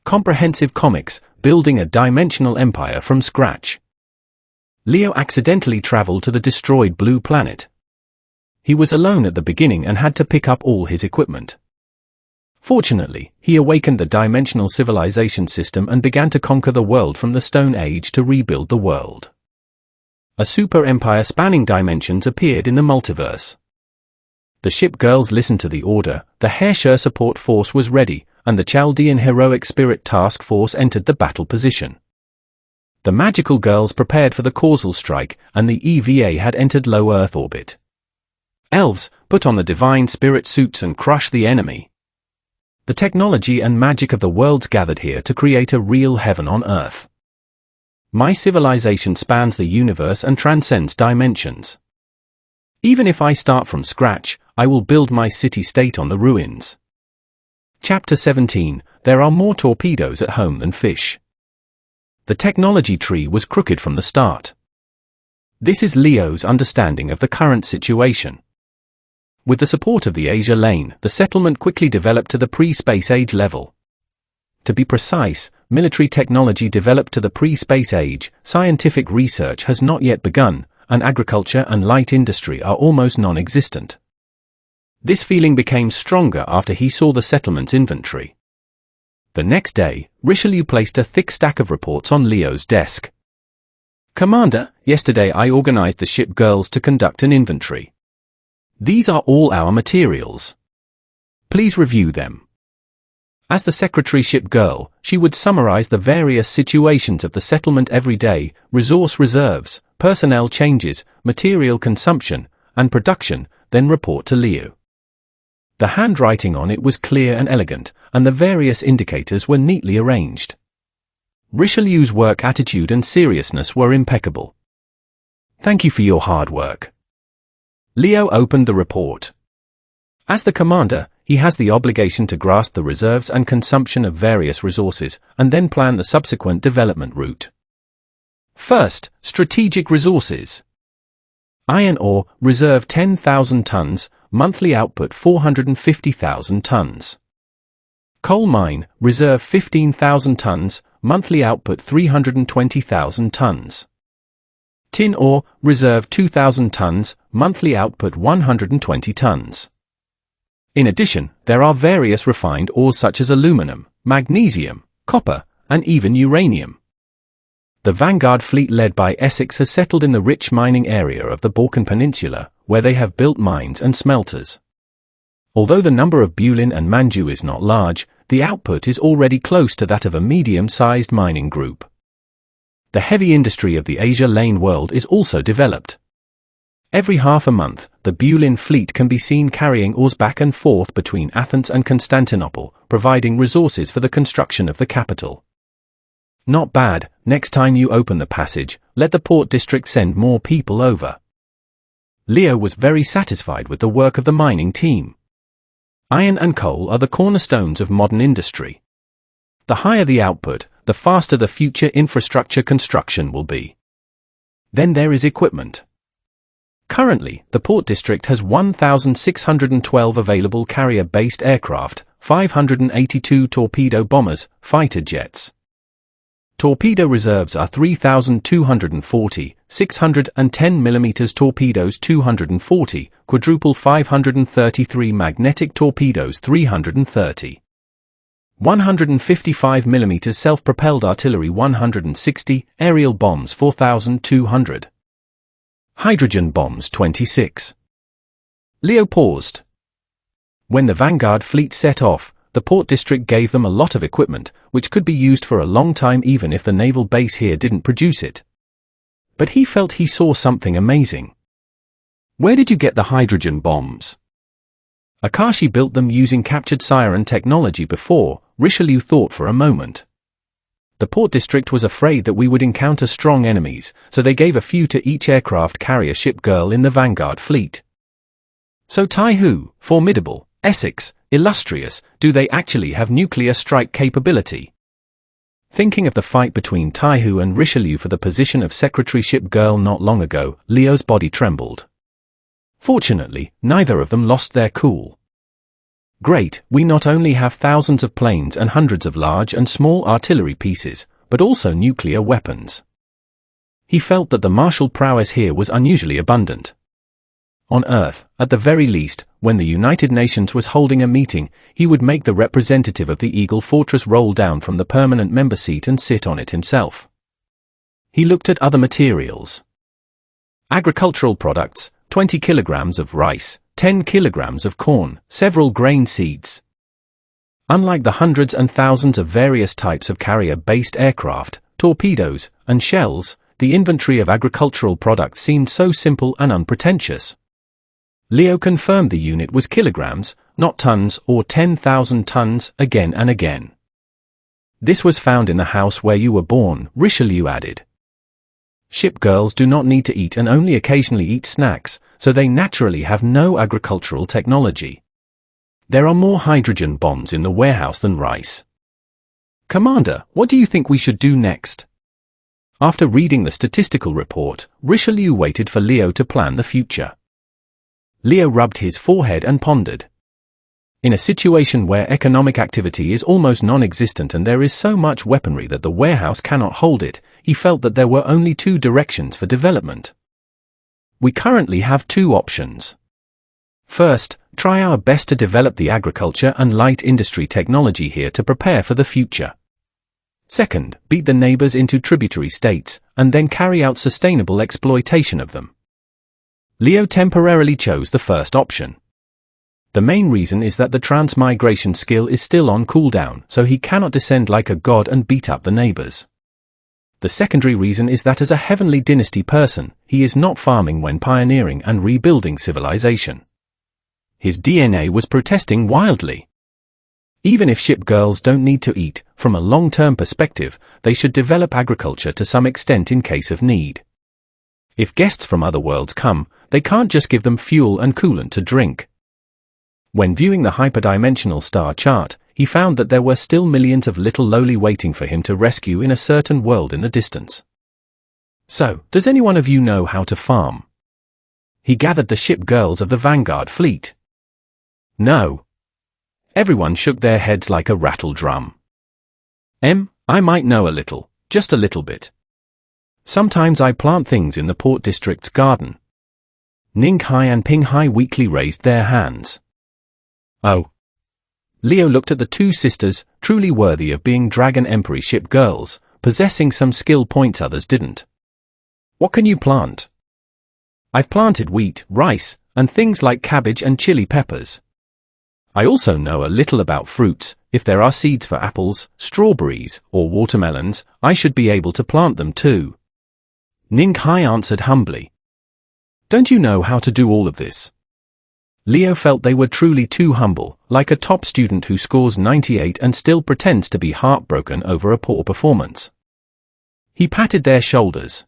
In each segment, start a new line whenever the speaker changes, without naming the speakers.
Comprehensive comics, building a dimensional empire from scratch. Leo accidentally traveled to the destroyed blue planet. He was alone at the beginning and had to pick up all his equipment. Fortunately, he awakened the dimensional civilization system and began to conquer the world from the Stone Age to rebuild the world. A super empire spanning dimensions appeared in the multiverse. The ship girls listened to the order, the Herrscher support force was ready, and the Chaldean heroic spirit task force entered the battle position. The magical girls prepared for the causal strike, and the EVA had entered low Earth orbit. Elves, put on the divine spirit suits and crush the enemy. The technology and magic of the worlds gathered here to create a real heaven on Earth. My civilization spans the universe and transcends dimensions. Even if I start from scratch, I will build my city-state on the ruins. Chapter 17, There are more torpedoes at home than fish. The technology tree was crooked from the start. This is Leo's understanding of the current situation. With the support of the Asia Lane, the settlement quickly developed to the pre-space age level. To be precise, military technology developed to the pre-space age, scientific research has not yet begun, and agriculture and light industry are almost non-existent. This feeling became stronger after he saw the settlement's inventory. The next day, Richelieu placed a thick stack of reports on Leo's desk. Commander, yesterday I organized the ship girls to conduct an inventory. These are all our materials. Please review them. As the secretary ship girl, she would summarize the various situations of the settlement every day, resource reserves, personnel changes, material consumption, and production, then report to Leo. The handwriting on it was clear and elegant, and the various indicators were neatly arranged. Richelieu's work attitude and seriousness were impeccable. Thank you for your hard work. Leo opened the report. As the commander, he has the obligation to grasp the reserves and consumption of various resources, and then plan the subsequent development route. First, strategic resources. Iron ore, reserve 10,000 tons, monthly output 450,000 tons. Coal mine, reserve 15,000 tons, monthly output 320,000 tons. Tin ore, reserve 2,000 tons, monthly output 120 tons. In addition, there are various refined ores such as aluminum, magnesium, copper, and even uranium. The vanguard fleet led by Essex has settled in the rich mining area of the Balkan Peninsula, where they have built mines and smelters. Although the number of Bulin and Manju is not large, the output is already close to that of a medium-sized mining group. The heavy industry of the Asia Lane world is also developed. Every half a month, the Bulin fleet can be seen carrying ores back and forth between Athens and Constantinople, providing resources for the construction of the capital. Not bad. Next time you open the passage, let the port district send more people over. Leo was very satisfied with the work of the mining team. Iron and coal are the cornerstones of modern industry. The higher the output, the faster the future infrastructure construction will be. Then there is equipment. Currently, the port district has 1,612 available carrier-based aircraft, 582 torpedo bombers, fighter jets. Torpedo reserves are 3,240, 610 mm torpedoes 240, quadruple 533 magnetic torpedoes 330. 155 mm self-propelled artillery 160, aerial bombs 4,200. Hydrogen bombs 26. Leo paused. When the vanguard fleet set off, the port district gave them a lot of equipment, which could be used for a long time even if the naval base here didn't produce it. But he felt he saw something amazing. Where did you get the hydrogen bombs? Akashi built them using captured siren technology before, Richelieu thought for a moment. The port district was afraid that we would encounter strong enemies, so they gave a few to each aircraft carrier ship girl in the vanguard fleet. So Taihu, formidable, Essex, illustrious, do they actually have nuclear strike capability? Thinking of the fight between Taihu and Richelieu for the position of secretary ship girl not long ago, Leo's body trembled. Fortunately, neither of them lost their cool. Great, we not only have thousands of planes and hundreds of large and small artillery pieces, but also nuclear weapons. He felt that the martial prowess here was unusually abundant. On Earth, at the very least, when the United Nations was holding a meeting, he would make the representative of the Eagle Fortress roll down from the permanent member seat and sit on it himself. He looked at other materials. Agricultural products, 20 kilograms of rice, 10 kilograms of corn, several grain seeds. Unlike the hundreds and thousands of various types of carrier-based aircraft, torpedoes, and shells, the inventory of agricultural products seemed so simple and unpretentious. Leo confirmed the unit was kilograms, not tons or 10,000 tons, again and again. This was found in the house where you were born, Richelieu added. Ship girls do not need to eat and only occasionally eat snacks, so they naturally have no agricultural technology. There are more hydrogen bombs in the warehouse than rice. Commander, what do you think we should do next? After reading the statistical report, Richelieu waited for Leo to plan the future. Leo rubbed his forehead and pondered. In a situation where economic activity is almost non-existent and there is so much weaponry that the warehouse cannot hold it, he felt that there were only two directions for development. We currently have two options. First, try our best to develop the agriculture and light industry technology here to prepare for the future. Second, beat the neighbors into tributary states, and then carry out sustainable exploitation of them. Leo temporarily chose the first option. The main reason is that the transmigration skill is still on cooldown, so he cannot descend like a god and beat up the neighbors. The secondary reason is that as a heavenly dynasty person, he is not farming when pioneering and rebuilding civilization. His DNA was protesting wildly. Even if ship girls don't need to eat, from a long-term perspective, they should develop agriculture to some extent in case of need. If guests from other worlds come, they can't just give them fuel and coolant to drink. When viewing the hyperdimensional star chart, he found that there were still millions of little lowly waiting for him to rescue in a certain world in the distance. So, does any one of you know how to farm? He gathered the ship girls of the Vanguard fleet. No. Everyone shook their heads like a rattle drum. I might know a little, just a little bit. Sometimes I plant things in the Port District's garden. Ning Hai and Ping Hai weakly raised their hands. Oh. Leo looked at the two sisters, truly worthy of being Dragon Emperor ship girls, possessing some skill points others didn't. What can you plant? I've planted wheat, rice, and things like cabbage and chili peppers. I also know a little about fruits. If there are seeds for apples, strawberries, or watermelons, I should be able to plant them too. Ning Hai answered humbly. Don't you know how to do all of this? Leo felt they were truly too humble, like a top student who scores 98 and still pretends to be heartbroken over a poor performance. He patted their shoulders.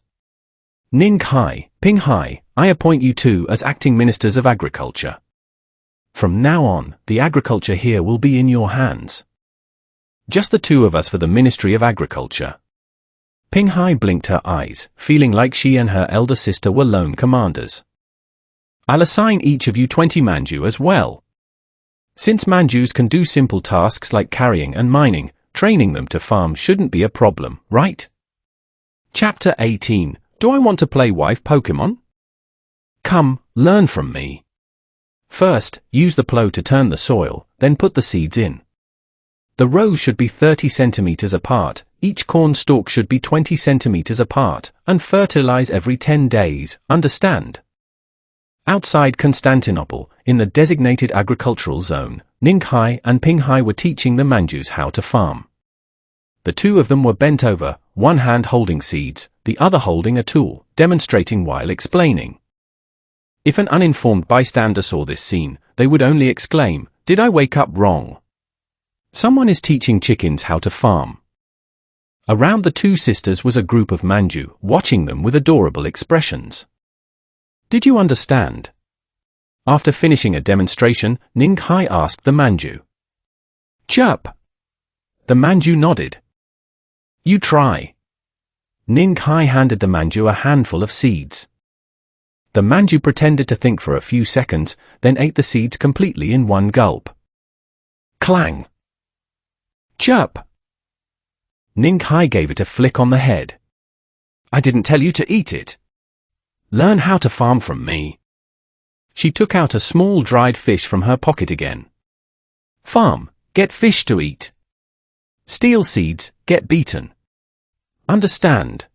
Ning Hai, Ping Hai, I appoint you two as acting ministers of agriculture. From now on, the agriculture here will be in your hands. Just the two of us for the Ministry of Agriculture. Ping Hai blinked her eyes, feeling like she and her elder sister were lone commanders. I'll assign each of you 20 Manju as well. Since Manjus can do simple tasks like carrying and mining, training them to farm shouldn't be a problem, right? Chapter 18. Do I want to play wife Pokemon? Come, learn from me. First, use the plow to turn the soil, then put the seeds in. The rows should be 30 centimeters apart, each corn stalk should be 20 centimeters apart, and fertilize every 10 days, understand? Outside Constantinople, in the designated agricultural zone, Ning Hai and Ping Hai were teaching the Manjus how to farm. The two of them were bent over, one hand holding seeds, the other holding a tool, demonstrating while explaining. If an uninformed bystander saw this scene, they would only exclaim, "Did I wake up wrong?" Someone is teaching chickens how to farm. Around the two sisters was a group of Manju, watching them with adorable expressions. Did you understand? After finishing a demonstration, Ning Hai asked the Manju. Chirp. The Manju nodded. You try. Ning Hai handed the Manju a handful of seeds. The Manju pretended to think for a few seconds, then ate the seeds completely in one gulp. Clang. Chirp. Ninghai gave it a flick on the head. I didn't tell you to eat it. Learn how to farm from me. She took out a small dried fish from her pocket again. Farm, get fish to eat. Steal seeds, get beaten. Understand?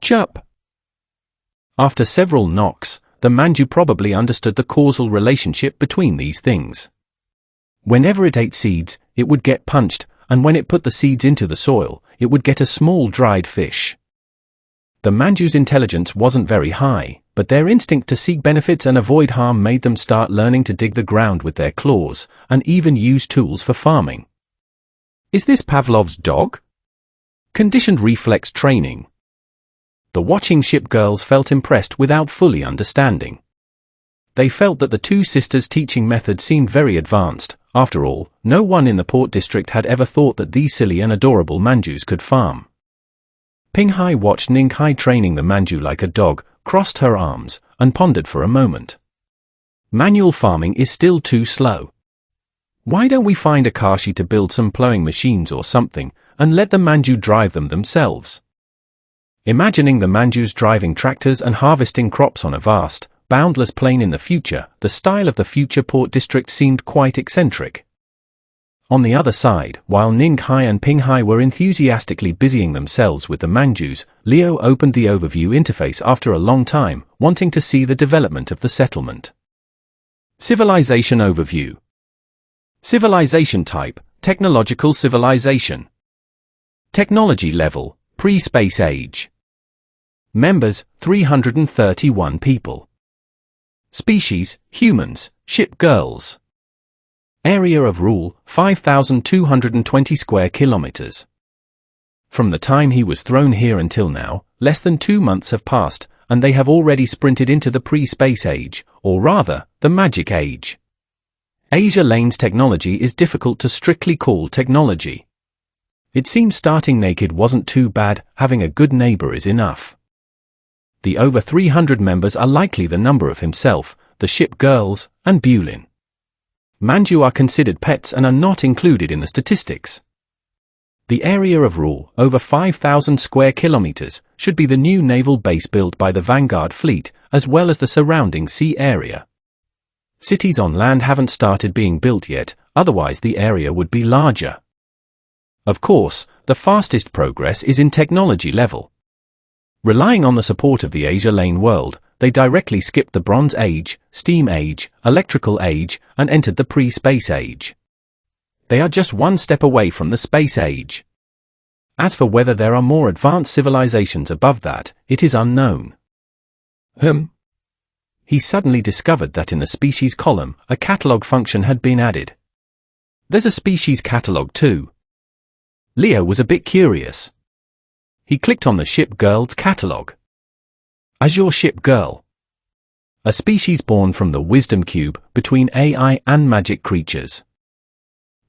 Chirp. After several knocks, the Manju probably understood the causal relationship between these things. Whenever it ate seeds, it would get punched, and when it put the seeds into the soil, it would get a small dried fish. The Manju's intelligence wasn't very high, but their instinct to seek benefits and avoid harm made them start learning to dig the ground with their claws, and even use tools for farming. Is this Pavlov's dog? Conditioned reflex training. The watching ship girls felt impressed without fully understanding. They felt that the two sisters' teaching method seemed very advanced. After all, no one in the port district had ever thought that these silly and adorable Manjus could farm. Pinghai watched Ninghai training the Manju like a dog, crossed her arms, and pondered for a moment. Manual farming is still too slow. Why don't we find a Kashi to build some plowing machines or something, and let the Manju drive them themselves? Imagining the Manjus driving tractors and harvesting crops on a vast, boundless plain in the future, the style of the future port district seemed quite eccentric. On the other side, while Ninghai and Pinghai were enthusiastically busying themselves with the Manjus, Leo opened the overview interface after a long time, wanting to see the development of the settlement. Civilization overview. Civilization type, technological civilization. Technology level, pre-space age. Members, 331 people. Species, humans, ship girls. Area of rule, 5,220 square kilometers. From the time he was thrown here until now, less than 2 months have passed, and they have already sprinted into the pre-space age, or rather, the magic age. Asia Lane's technology is difficult to strictly call technology. It seems starting naked wasn't too bad, having a good neighbor is enough. The over 300 members are likely the number of himself, the ship girls, and Bulin. Manju are considered pets and are not included in the statistics. The area of rule, over 5,000 square kilometers, should be the new naval base built by the Vanguard fleet, as well as the surrounding sea area. Cities on land haven't started being built yet, otherwise the area would be larger. Of course, the fastest progress is in technology level. Relying on the support of the Asia Lane world, they directly skipped the Bronze Age, Steam Age, Electrical Age, and entered the pre-space age. They are just one step away from the space age. As for whether there are more advanced civilizations above that, it is unknown. He suddenly discovered that in the species column, a catalog function had been added. There's a species catalog too. Leo was a bit curious. He clicked on the ship girl's catalog. As your ship girl. A species born from the wisdom cube between AI and magic creatures.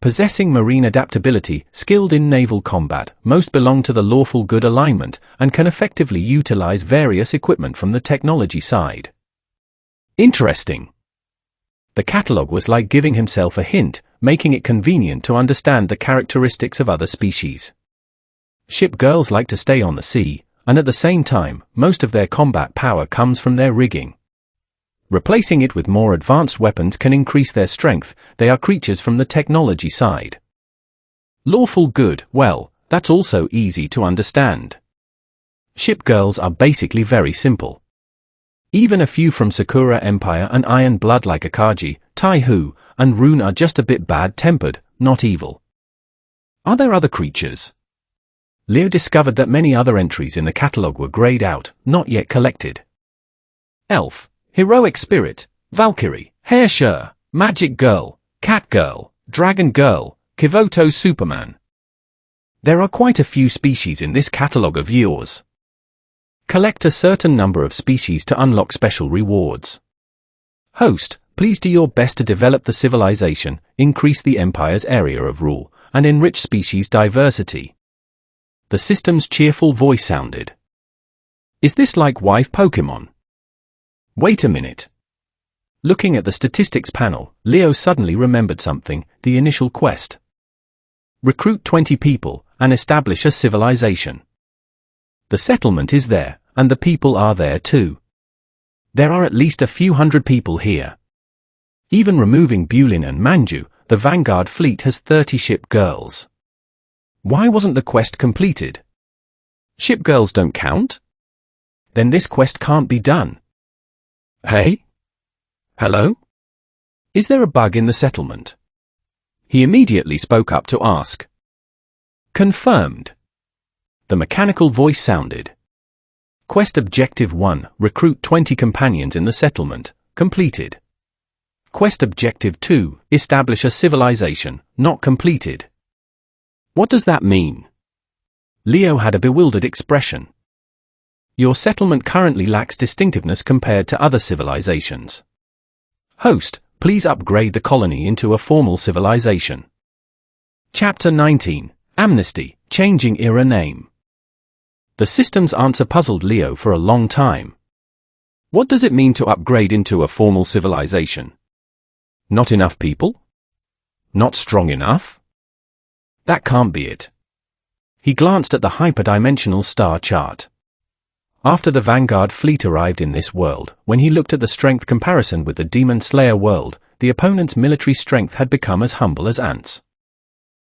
Possessing marine adaptability, skilled in naval combat, most belong to the lawful good alignment, and can effectively utilize various equipment from the technology side. Interesting. The catalog was like giving himself a hint, making it convenient to understand the characteristics of other species. Ship girls like to stay on the sea, and at the same time, most of their combat power comes from their rigging. Replacing it with more advanced weapons can increase their strength. They are creatures from the technology side. Lawful good, well, that's also easy to understand. Ship girls are basically very simple. Even a few from Sakura Empire and Iron Blood like Akagi, Taihu, and Rune are just a bit bad-tempered, not evil. Are there other creatures? Leo discovered that many other entries in the catalogue were grayed out, not yet collected. Elf, Heroic Spirit, Valkyrie, Herrscher, Magic Girl, Cat Girl, Dragon Girl, Kivoto Superman. There are quite a few species in this catalogue of yours. Collect a certain number of species to unlock special rewards. Host, please do your best to develop the civilization, increase the empire's area of rule, and enrich species diversity. The system's cheerful voice sounded. Is this like wife Pokemon? Wait a minute. Looking at the statistics panel, Leo suddenly remembered something: the initial quest. Recruit 20 people and establish a civilization. The settlement is there, and the people are there too. There are at least a few hundred people here. Even removing Bulin and Manju, the Vanguard fleet has 30 ship girls. Why wasn't the quest completed? Ship girls don't count? Then this quest can't be done. Hey? Hello? Is there a bug in the settlement? He immediately spoke up to ask. Confirmed. The mechanical voice sounded. Quest Objective 1, recruit 20 companions in the settlement, completed. Quest Objective 2, establish a civilization, not completed. What does that mean? Leo had a bewildered expression. Your settlement currently lacks distinctiveness compared to other civilizations. Host, please upgrade the colony into a formal civilization. Chapter 19, Amnesty, Changing Era Name. The system's answer puzzled Leo for a long time. What does it mean to upgrade into a formal civilization? Not enough people? Not strong enough? That can't be it. He glanced at the hyperdimensional star chart. After the Vanguard fleet arrived in this world, when he looked at the strength comparison with the Demon Slayer world, the opponent's military strength had become as humble as ants.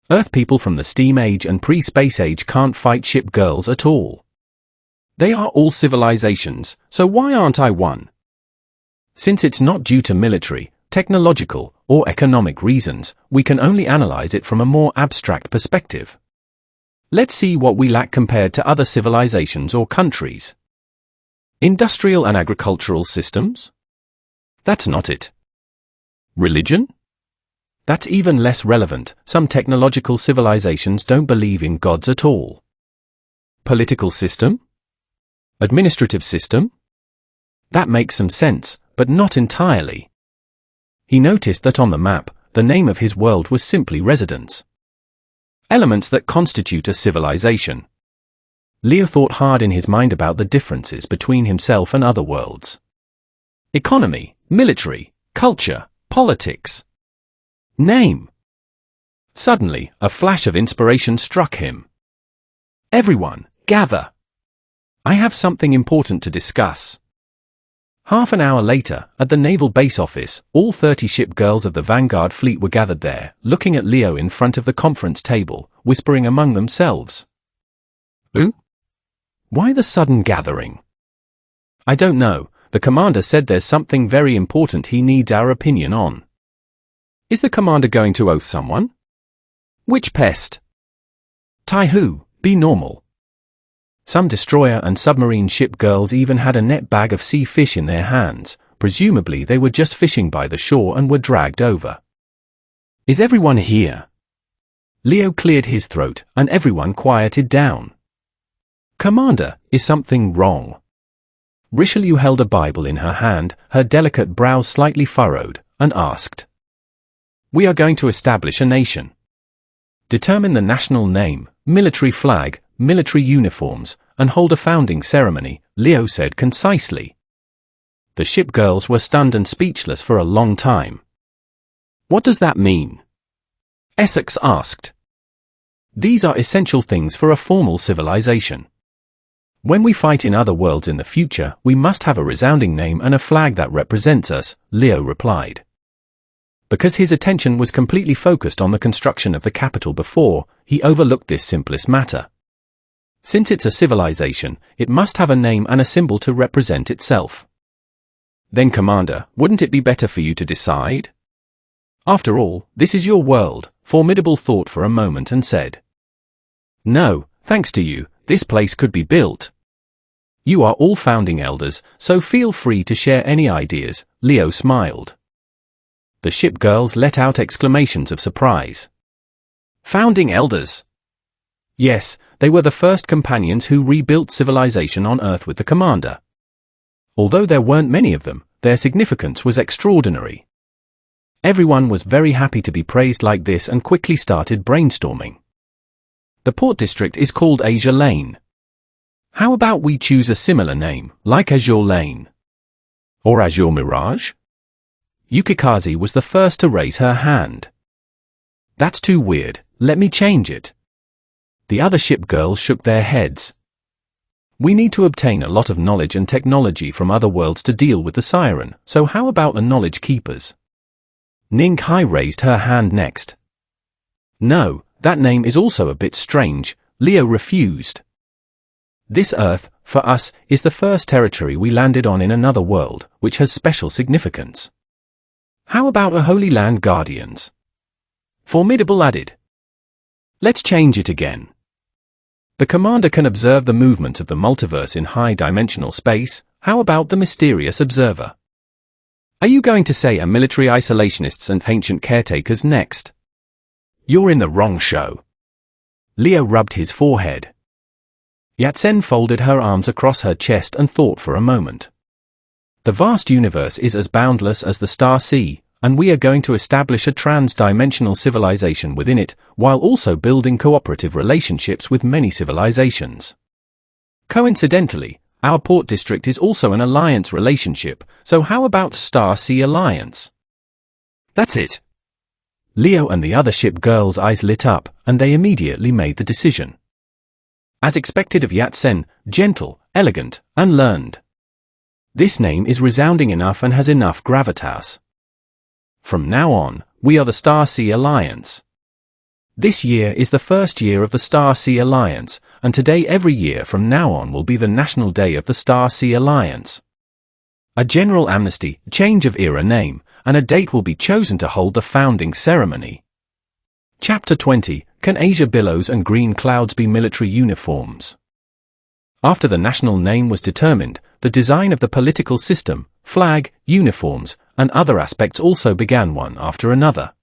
Earth people from the Steam Age and pre-Space Age can't fight ship girls at all. They are all civilizations, so why aren't I one? Since it's not due to military, technological, or economic reasons, we can only analyze it from a more abstract perspective. Let's see what we lack compared to other civilizations or countries. Industrial and agricultural systems? That's not it. Religion? That's even less relevant. Some technological civilizations don't believe in gods at all. Political system? Administrative system? That makes some sense, but not entirely. He noticed that on the map, the name of his world was simply residence. Elements that constitute a civilization. Leo thought hard in his mind about the differences between himself and other worlds. Economy, military, culture, politics. Name. Suddenly, a flash of inspiration struck him. Everyone, gather. I have something important to discuss. Half an hour later, at the naval base office, all 30 ship girls of the Vanguard fleet were gathered there, looking at Leo in front of the conference table, whispering among themselves. Who? Why the sudden gathering? I don't know. The commander said there's something very important he needs our opinion on. Is the commander going to oath someone? Which pest? Tai-Hu, be normal. Some destroyer and submarine ship girls even had a net bag of sea fish in their hands. Presumably they were just fishing by the shore and were dragged over. Is everyone here? Leo cleared his throat, and everyone quieted down. Commander, is something wrong? Richelieu held a Bible in her hand, her delicate brows slightly furrowed, and asked. We are going to establish a nation. Determine the national name, military flag, military uniforms, and hold a founding ceremony, Leo said concisely. The ship girls were stunned and speechless for a long time. What does that mean? Essex asked. These are essential things for a formal civilization. When we fight in other worlds in the future, we must have a resounding name and a flag that represents us, Leo replied. Because his attention was completely focused on the construction of the capital before, he overlooked this simplest matter. Since it's a civilization, it must have a name and a symbol to represent itself. Then, Commander, wouldn't it be better for you to decide? After all, this is your world. Formidable thought for a moment and said. No, thanks to you, this place could be built. You are all founding elders, so feel free to share any ideas, Leo smiled. The ship girls let out exclamations of surprise. Founding elders? Yes, they were the first companions who rebuilt civilization on Earth with the commander. Although there weren't many of them, their significance was extraordinary. Everyone was very happy to be praised like this and quickly started brainstorming. The port district is called Azure Lane. How about we choose a similar name, like Azure Lane? Or Azure Mirage? Yukikaze was the first to raise her hand. That's too weird, let me change it. The other ship girls shook their heads. We need to obtain a lot of knowledge and technology from other worlds to deal with the siren, so how about the knowledge keepers? Ning-Hai raised her hand next. No, that name is also a bit strange, Leo refused. This Earth, for us, is the first territory we landed on in another world, which has special significance. How about a Holy Land Guardians? Formidable added. Let's change it again. The commander can observe the movement of the multiverse in high-dimensional space. How about the mysterious observer? Are you going to say a military isolationists and ancient caretakers next? You're in the wrong show. Leo rubbed his forehead. Yatsen folded her arms across her chest and thought for a moment. The vast universe is as boundless as the star sea, and we are going to establish a trans-dimensional civilization within it, while also building cooperative relationships with many civilizations. Coincidentally, our port district is also an alliance relationship, so how about Star Sea Alliance? That's it. Leo and the other ship girls' eyes lit up, and they immediately made the decision. As expected of Yatsen, gentle, elegant, and learned. This name is resounding enough and has enough gravitas. From now on, we are the Star Sea Alliance. This year is the first year of the Star Sea Alliance, and today every year from now on will be the National Day of the Star Sea Alliance. A general amnesty, change of era name, and a date will be chosen to hold the founding ceremony. Chapter 20, Can Asia Billows and Green Clouds be military uniforms? After the national name was determined, the design of the political system, flag, uniforms, and other aspects also began one after another.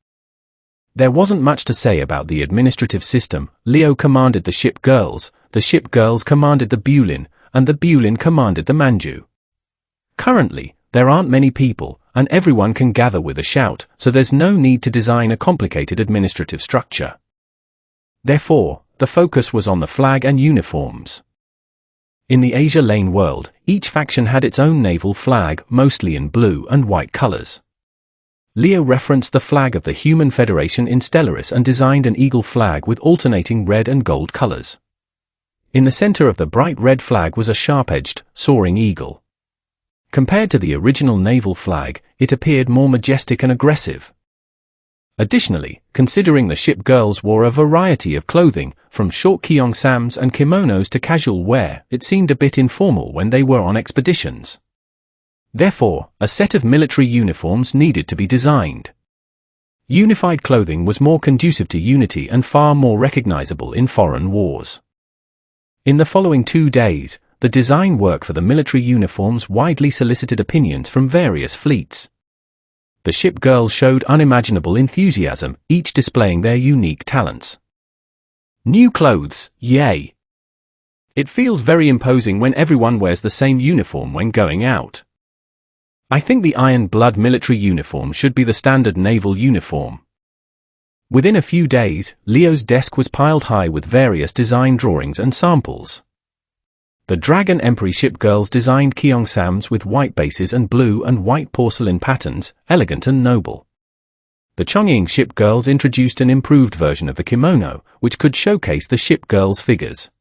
There wasn't much to say about the administrative system. Leo commanded the ship girls commanded the Bulin, and the Bulin commanded the Manju. Currently, there aren't many people, and everyone can gather with a shout, so there's no need to design a complicated administrative structure. Therefore, the focus was on the flag and uniforms. In the Asia Lane world, each faction had its own naval flag, mostly in blue and white colors. Leo referenced the flag of the Human Federation in Stellaris and designed an eagle flag with alternating red and gold colors. In the center of the bright red flag was a sharp-edged, soaring eagle. Compared to the original naval flag, it appeared more majestic and aggressive. Additionally, considering the ship girls wore a variety of clothing, from short kyongsams and kimonos to casual wear, it seemed a bit informal when they were on expeditions. Therefore, a set of military uniforms needed to be designed. Unified clothing was more conducive to unity and far more recognizable in foreign wars. In the following 2 days, the design work for the military uniforms widely solicited opinions from various fleets. The ship girls showed unimaginable enthusiasm, each displaying their unique talents. New clothes, yay! It feels very imposing when everyone wears the same uniform when going out. I think the Iron Blood military uniform should be the standard naval uniform. Within a few days, Leo's desk was piled high with various design drawings and samples. The Dragon Emperor ship girls designed kyongsams with white bases and blue and white porcelain patterns, elegant and noble. The Chongying ship girls introduced an improved version of the kimono, which could showcase the ship girls' figures.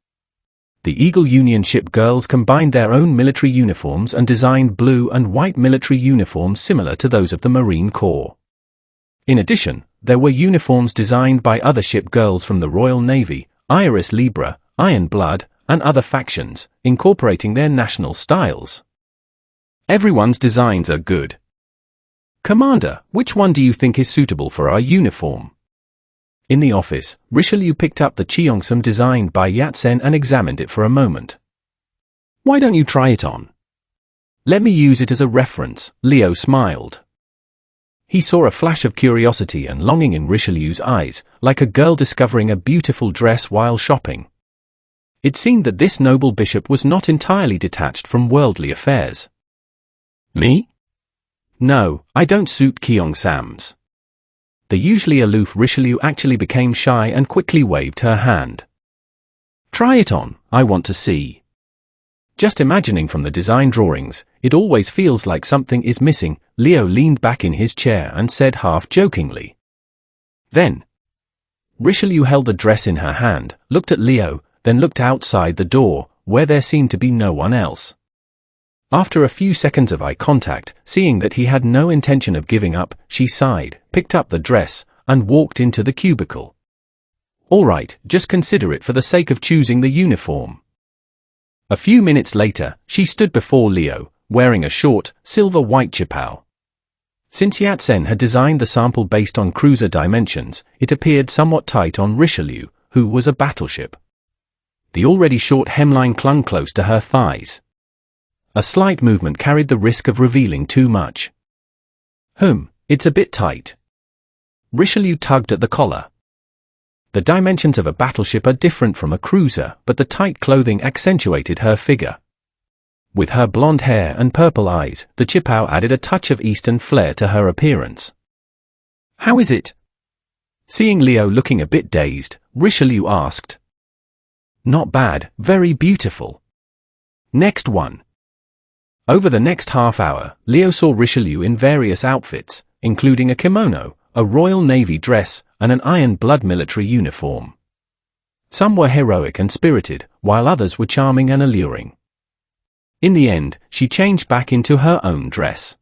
The Eagle Union ship girls combined their own military uniforms and designed blue and white military uniforms similar to those of the Marine Corps. In addition, there were uniforms designed by other ship girls from the Royal Navy, Iris Libra, Iron Blood, and other factions, incorporating their national styles. Everyone's designs are good. Commander, which one do you think is suitable for our uniform? In the office, Richelieu picked up the Cheongsam designed by Yatsen and examined it for a moment. Why don't you try it on? Let me use it as a reference, Leo smiled. He saw a flash of curiosity and longing in Richelieu's eyes, like a girl discovering a beautiful dress while shopping. It seemed that this noble bishop was not entirely detached from worldly affairs. Me? No, I don't suit kyongsams. The usually aloof Richelieu actually became shy and quickly waved her hand. Try it on, I want to see. Just imagining from the design drawings, it always feels like something is missing. Leo leaned back in his chair and said half-jokingly. Then, Richelieu held the dress in her hand, looked at Leo, then looked outside the door, where there seemed to be no one else. After a few seconds of eye contact, seeing that he had no intention of giving up, she sighed, picked up the dress, and walked into the cubicle. All right, just consider it for the sake of choosing the uniform. A few minutes later, she stood before Leo, wearing a short, silver-white chipao. Since Yatsen had designed the sample based on cruiser dimensions, it appeared somewhat tight on Richelieu, who was a battleship. The already short hemline clung close to her thighs. A slight movement carried the risk of revealing too much. It's a bit tight. Richelieu tugged at the collar. The dimensions of a battleship are different from a cruiser, but the tight clothing accentuated her figure. With her blonde hair and purple eyes, the chipao added a touch of Eastern flair to her appearance. How is it? Seeing Leo looking a bit dazed, Richelieu asked. Not bad, very beautiful. Next one. Over the next half hour, Leo saw Richelieu in various outfits, including a kimono, a Royal Navy dress, and an Iron Blood military uniform. Some were heroic and spirited, while others were charming and alluring. In the end, she changed back into her own dress.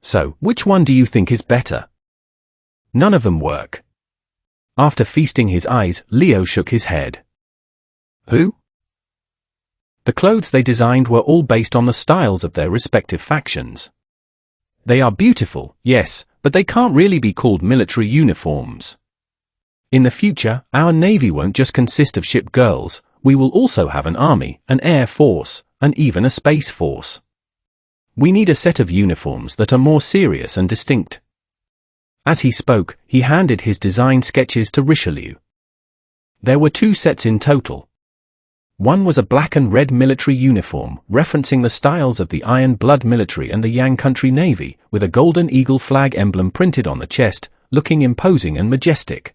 So, which one do you think is better? None of them work. After feasting his eyes, Leo shook his head. Who? The clothes they designed were all based on the styles of their respective factions. They are beautiful, yes, but they can't really be called military uniforms. In the future, our navy won't just consist of ship girls, we will also have an army, an air force, and even a space force. We need a set of uniforms that are more serious and distinct. As he spoke, he handed his design sketches to Richelieu. There were 2 sets in total. One was a black and red military uniform, referencing the styles of the Iron Blood military and the Yang Country Navy, with a golden eagle flag emblem printed on the chest, looking imposing and majestic.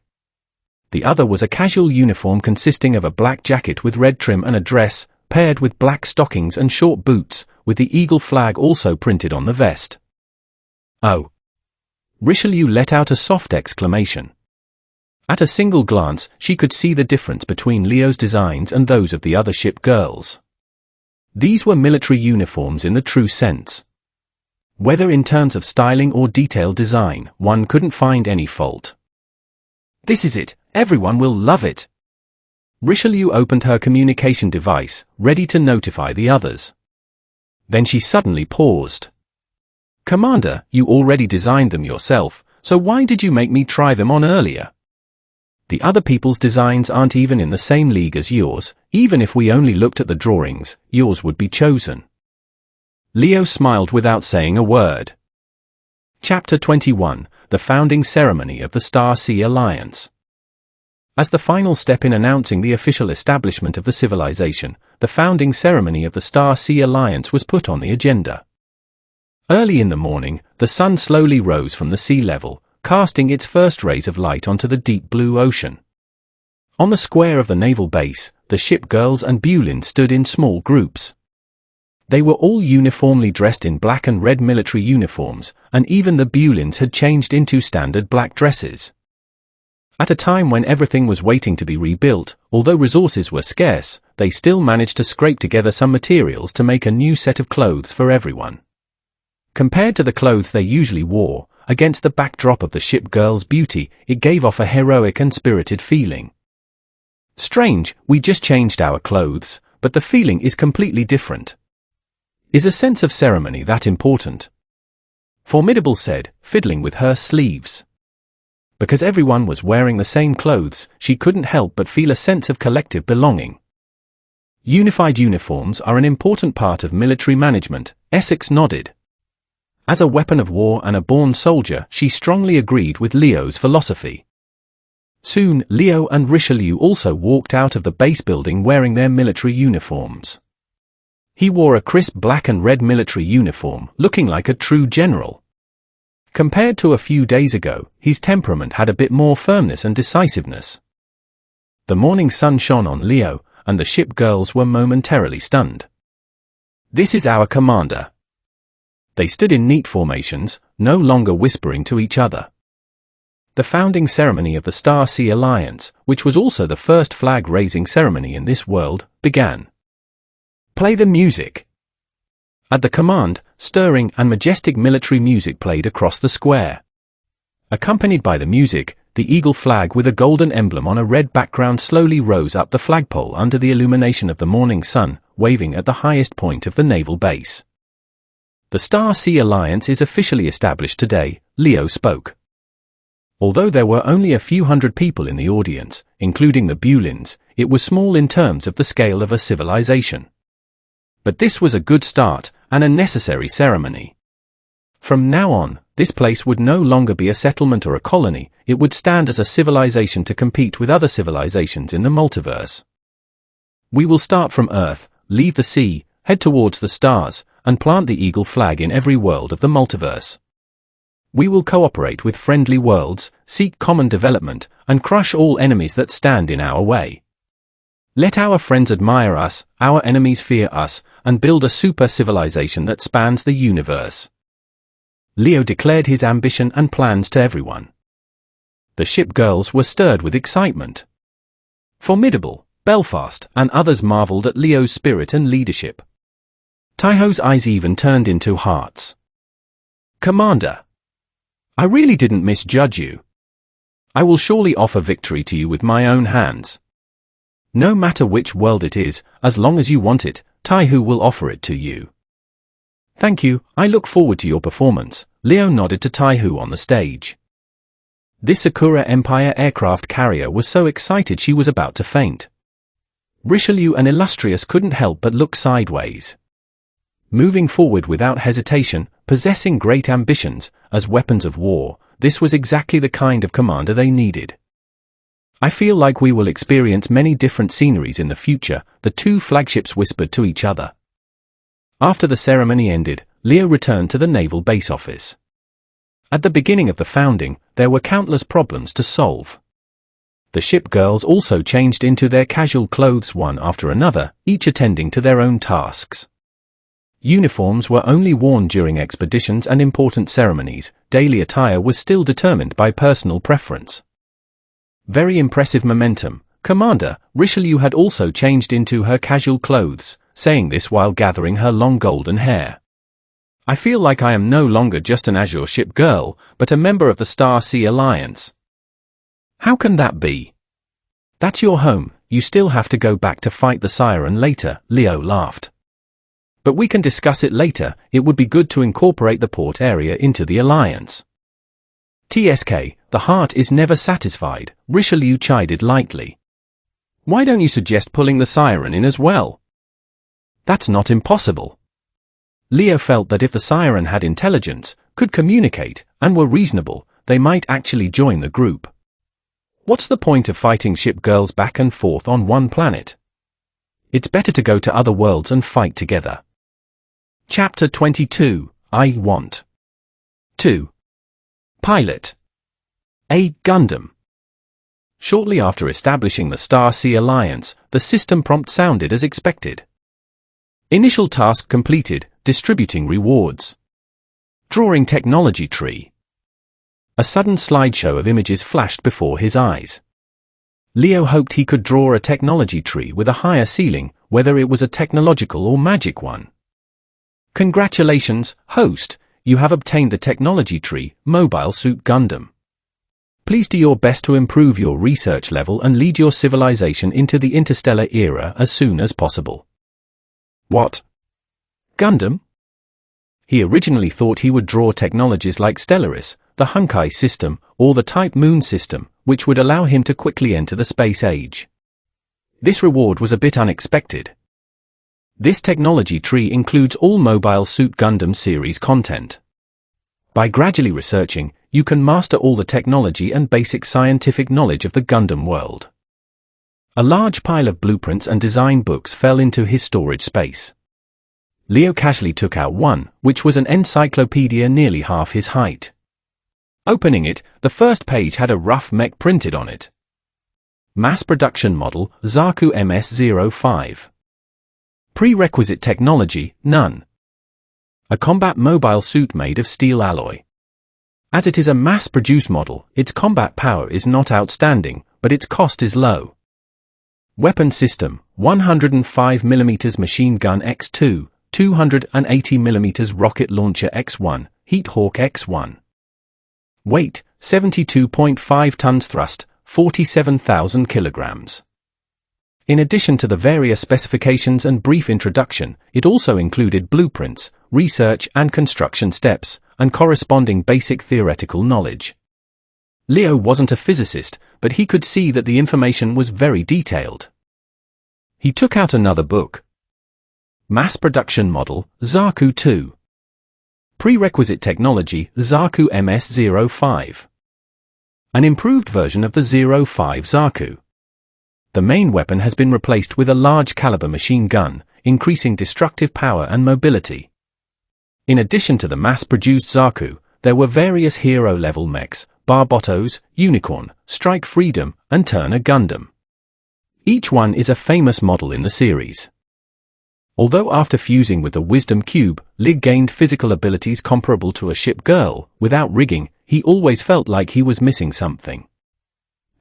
The other was a casual uniform consisting of a black jacket with red trim and a dress, paired with black stockings and short boots, with the eagle flag also printed on the vest. Oh! Richelieu let out a soft exclamation. At a single glance, she could see the difference between Leo's designs and those of the other ship girls. These were military uniforms in the true sense. Whether in terms of styling or detailed design, one couldn't find any fault. This is it, everyone will love it. Richelieu opened her communication device, ready to notify the others. Then she suddenly paused. Commander, you already designed them yourself, so why did you make me try them on earlier? The other people's designs aren't even in the same league as yours, even if we only looked at the drawings, yours would be chosen. Leo smiled without saying a word. Chapter 21, The Founding Ceremony of the Star Sea Alliance. As the final step in announcing the official establishment of the civilization, the founding ceremony of the Star Sea Alliance was put on the agenda. Early in the morning, the sun slowly rose from the sea level, casting its first rays of light onto the deep blue ocean. On the square of the naval base, the ship girls and Bulin stood in small groups. They were all uniformly dressed in black and red military uniforms, and even the Bulins had changed into standard black dresses. At a time when everything was waiting to be rebuilt, although resources were scarce, they still managed to scrape together some materials to make a new set of clothes for everyone. Compared to the clothes they usually wore, against the backdrop of the ship girl's beauty, it gave off a heroic and spirited feeling. Strange, we just changed our clothes, but the feeling is completely different. Is a sense of ceremony that important? Formidable said, fiddling with her sleeves. Because everyone was wearing the same clothes, she couldn't help but feel a sense of collective belonging. Unified uniforms are an important part of military management, Essex nodded. As a weapon of war and a born soldier, she strongly agreed with Leo's philosophy. Soon, Leo and Richelieu also walked out of the base building wearing their military uniforms. He wore a crisp black and red military uniform, looking like a true general. Compared to a few days ago, his temperament had a bit more firmness and decisiveness. The morning sun shone on Leo, and the ship girls were momentarily stunned. This is our commander. They stood in neat formations, no longer whispering to each other. The founding ceremony of the Star Sea Alliance, which was also the first flag-raising ceremony in this world, began. Play the music. At the command, stirring and majestic military music played across the square. Accompanied by the music, the eagle flag with a golden emblem on a red background slowly rose up the flagpole under the illumination of the morning sun, waving at the highest point of the naval base. The Star Sea Alliance is officially established today, Leo spoke. Although there were only a few hundred people in the audience, including the Bulins, it was small in terms of the scale of a civilization. But this was a good start, and a necessary ceremony. From now on, this place would no longer be a settlement or a colony, it would stand as a civilization to compete with other civilizations in the multiverse. We will start from Earth, leave the sea, head towards the stars, and plant the eagle flag in every world of the multiverse. We will cooperate with friendly worlds, seek common development, and crush all enemies that stand in our way. Let our friends admire us, our enemies fear us, and build a super civilization that spans the universe. Leo declared his ambition and plans to everyone. The ship girls were stirred with excitement. Formidable, Belfast, and others marveled at Leo's spirit and leadership. Taiho's eyes even turned into hearts. Commander, I really didn't misjudge you. I will surely offer victory to you with my own hands. No matter which world it is, as long as you want it, Taihu will offer it to you. Thank you, I look forward to your performance, Leo nodded to Taihu on the stage. This Sakura Empire aircraft carrier was so excited she was about to faint. Richelieu and Illustrious couldn't help but look sideways. Moving forward without hesitation, possessing great ambitions, as weapons of war, this was exactly the kind of commander they needed. I feel like we will experience many different sceneries in the future, the two flagships whispered to each other. After the ceremony ended, Leo returned to the naval base office. At the beginning of the founding, there were countless problems to solve. The ship girls also changed into their casual clothes one after another, each attending to their own tasks. Uniforms were only worn during expeditions and important ceremonies, daily attire was still determined by personal preference. Very impressive momentum, Commander, Richelieu had also changed into her casual clothes, saying this while gathering her long golden hair. I feel like I am no longer just an Azure ship girl, but a member of the Star Sea Alliance. How can that be? That's your home, you still have to go back to fight the Siren later, Leo laughed. But we can discuss it later, it would be good to incorporate the port area into the alliance. TSK, the heart is never satisfied, Richelieu chided lightly. Why don't you suggest pulling the Siren in as well? That's not impossible. Leo felt that if the Siren had intelligence, could communicate, and were reasonable, they might actually join the group. What's the point of fighting ship girls back and forth on one planet? It's better to go to other worlds and fight together. Chapter 22, I Want. 2. Pilot. A Gundam. Shortly after establishing the Star Sea Alliance, the system prompt sounded as expected. Initial task completed, distributing rewards. Drawing technology tree. A sudden slideshow of images flashed before his eyes. Leo hoped he could draw a technology tree with a higher ceiling, whether it was a technological or magic one. Congratulations, host, you have obtained the technology tree, Mobile Suit Gundam. Please do your best to improve your research level and lead your civilization into the interstellar era as soon as possible. What? Gundam? He originally thought he would draw technologies like Stellaris, the Hunkai system, or the Type Moon system, which would allow him to quickly enter the space age. This reward was a bit unexpected. This technology tree includes all Mobile Suit Gundam series content. By gradually researching, you can master all the technology and basic scientific knowledge of the Gundam world. A large pile of blueprints and design books fell into his storage space. Leo casually took out one, which was an encyclopedia nearly half his height. Opening it, the first page had a rough mech printed on it. Mass production model, Zaku MS-05. Prerequisite technology, none. A combat mobile suit made of steel alloy. As it is a mass-produced model, its combat power is not outstanding, but its cost is low. Weapon system, 105mm machine gun X2, 280mm rocket launcher X1, Heat Hawk X1. Weight, 72.5 tons. Thrust, 47,000 kilograms. In addition to the various specifications and brief introduction, it also included blueprints, research and construction steps, and corresponding basic theoretical knowledge. Leo wasn't a physicist, but he could see that the information was very detailed. He took out another book. Mass Production Model, Zaku 2. Prerequisite Technology, Zaku MS-05. An improved version of the 05 Zaku. The main weapon has been replaced with a large caliber machine gun, increasing destructive power and mobility. In addition to the mass-produced Zaku, there were various hero-level mechs, Barbatos, Unicorn, Strike Freedom, and Turner Gundam. Each one is a famous model in the series. Although after fusing with the Wisdom Cube, Lig gained physical abilities comparable to a ship girl, without rigging, he always felt like he was missing something.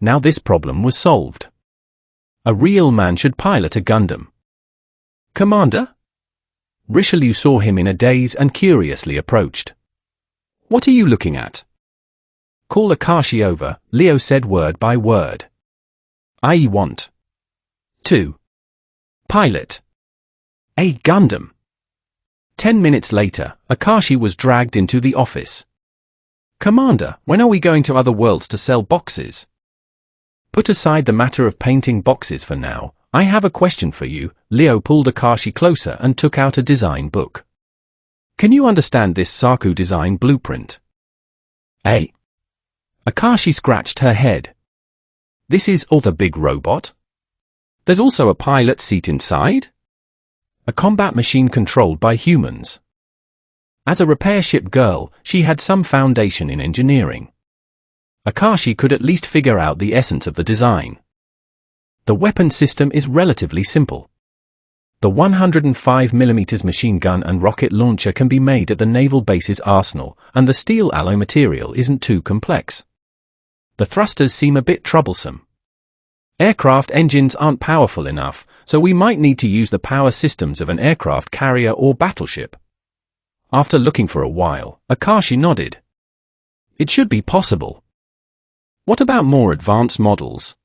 Now this problem was solved. A real man should pilot a Gundam. Commander? Richelieu saw him in a daze and curiously approached. What are you looking at? Call Akashi over, Leo said word by word. I want to pilot a Gundam. 10 minutes later, Akashi was dragged into the office. Commander, when are we going to other worlds to sell boxes? Put aside the matter of painting boxes for now. I have a question for you. Leo pulled Akashi closer and took out a design book. Can you understand this Zaku design blueprint? Akashi scratched her head. This is all the big robot? There's also a pilot seat inside? A combat machine controlled by humans. As a repair ship girl, she had some foundation in engineering. Akashi could at least figure out the essence of the design. The weapon system is relatively simple. The 105mm machine gun and rocket launcher can be made at the naval base's arsenal, and the steel alloy material isn't too complex. The thrusters seem a bit troublesome. Aircraft engines aren't powerful enough, so we might need to use the power systems of an aircraft carrier or battleship. After looking for a while, Akashi nodded. It should be possible. What about more advanced models?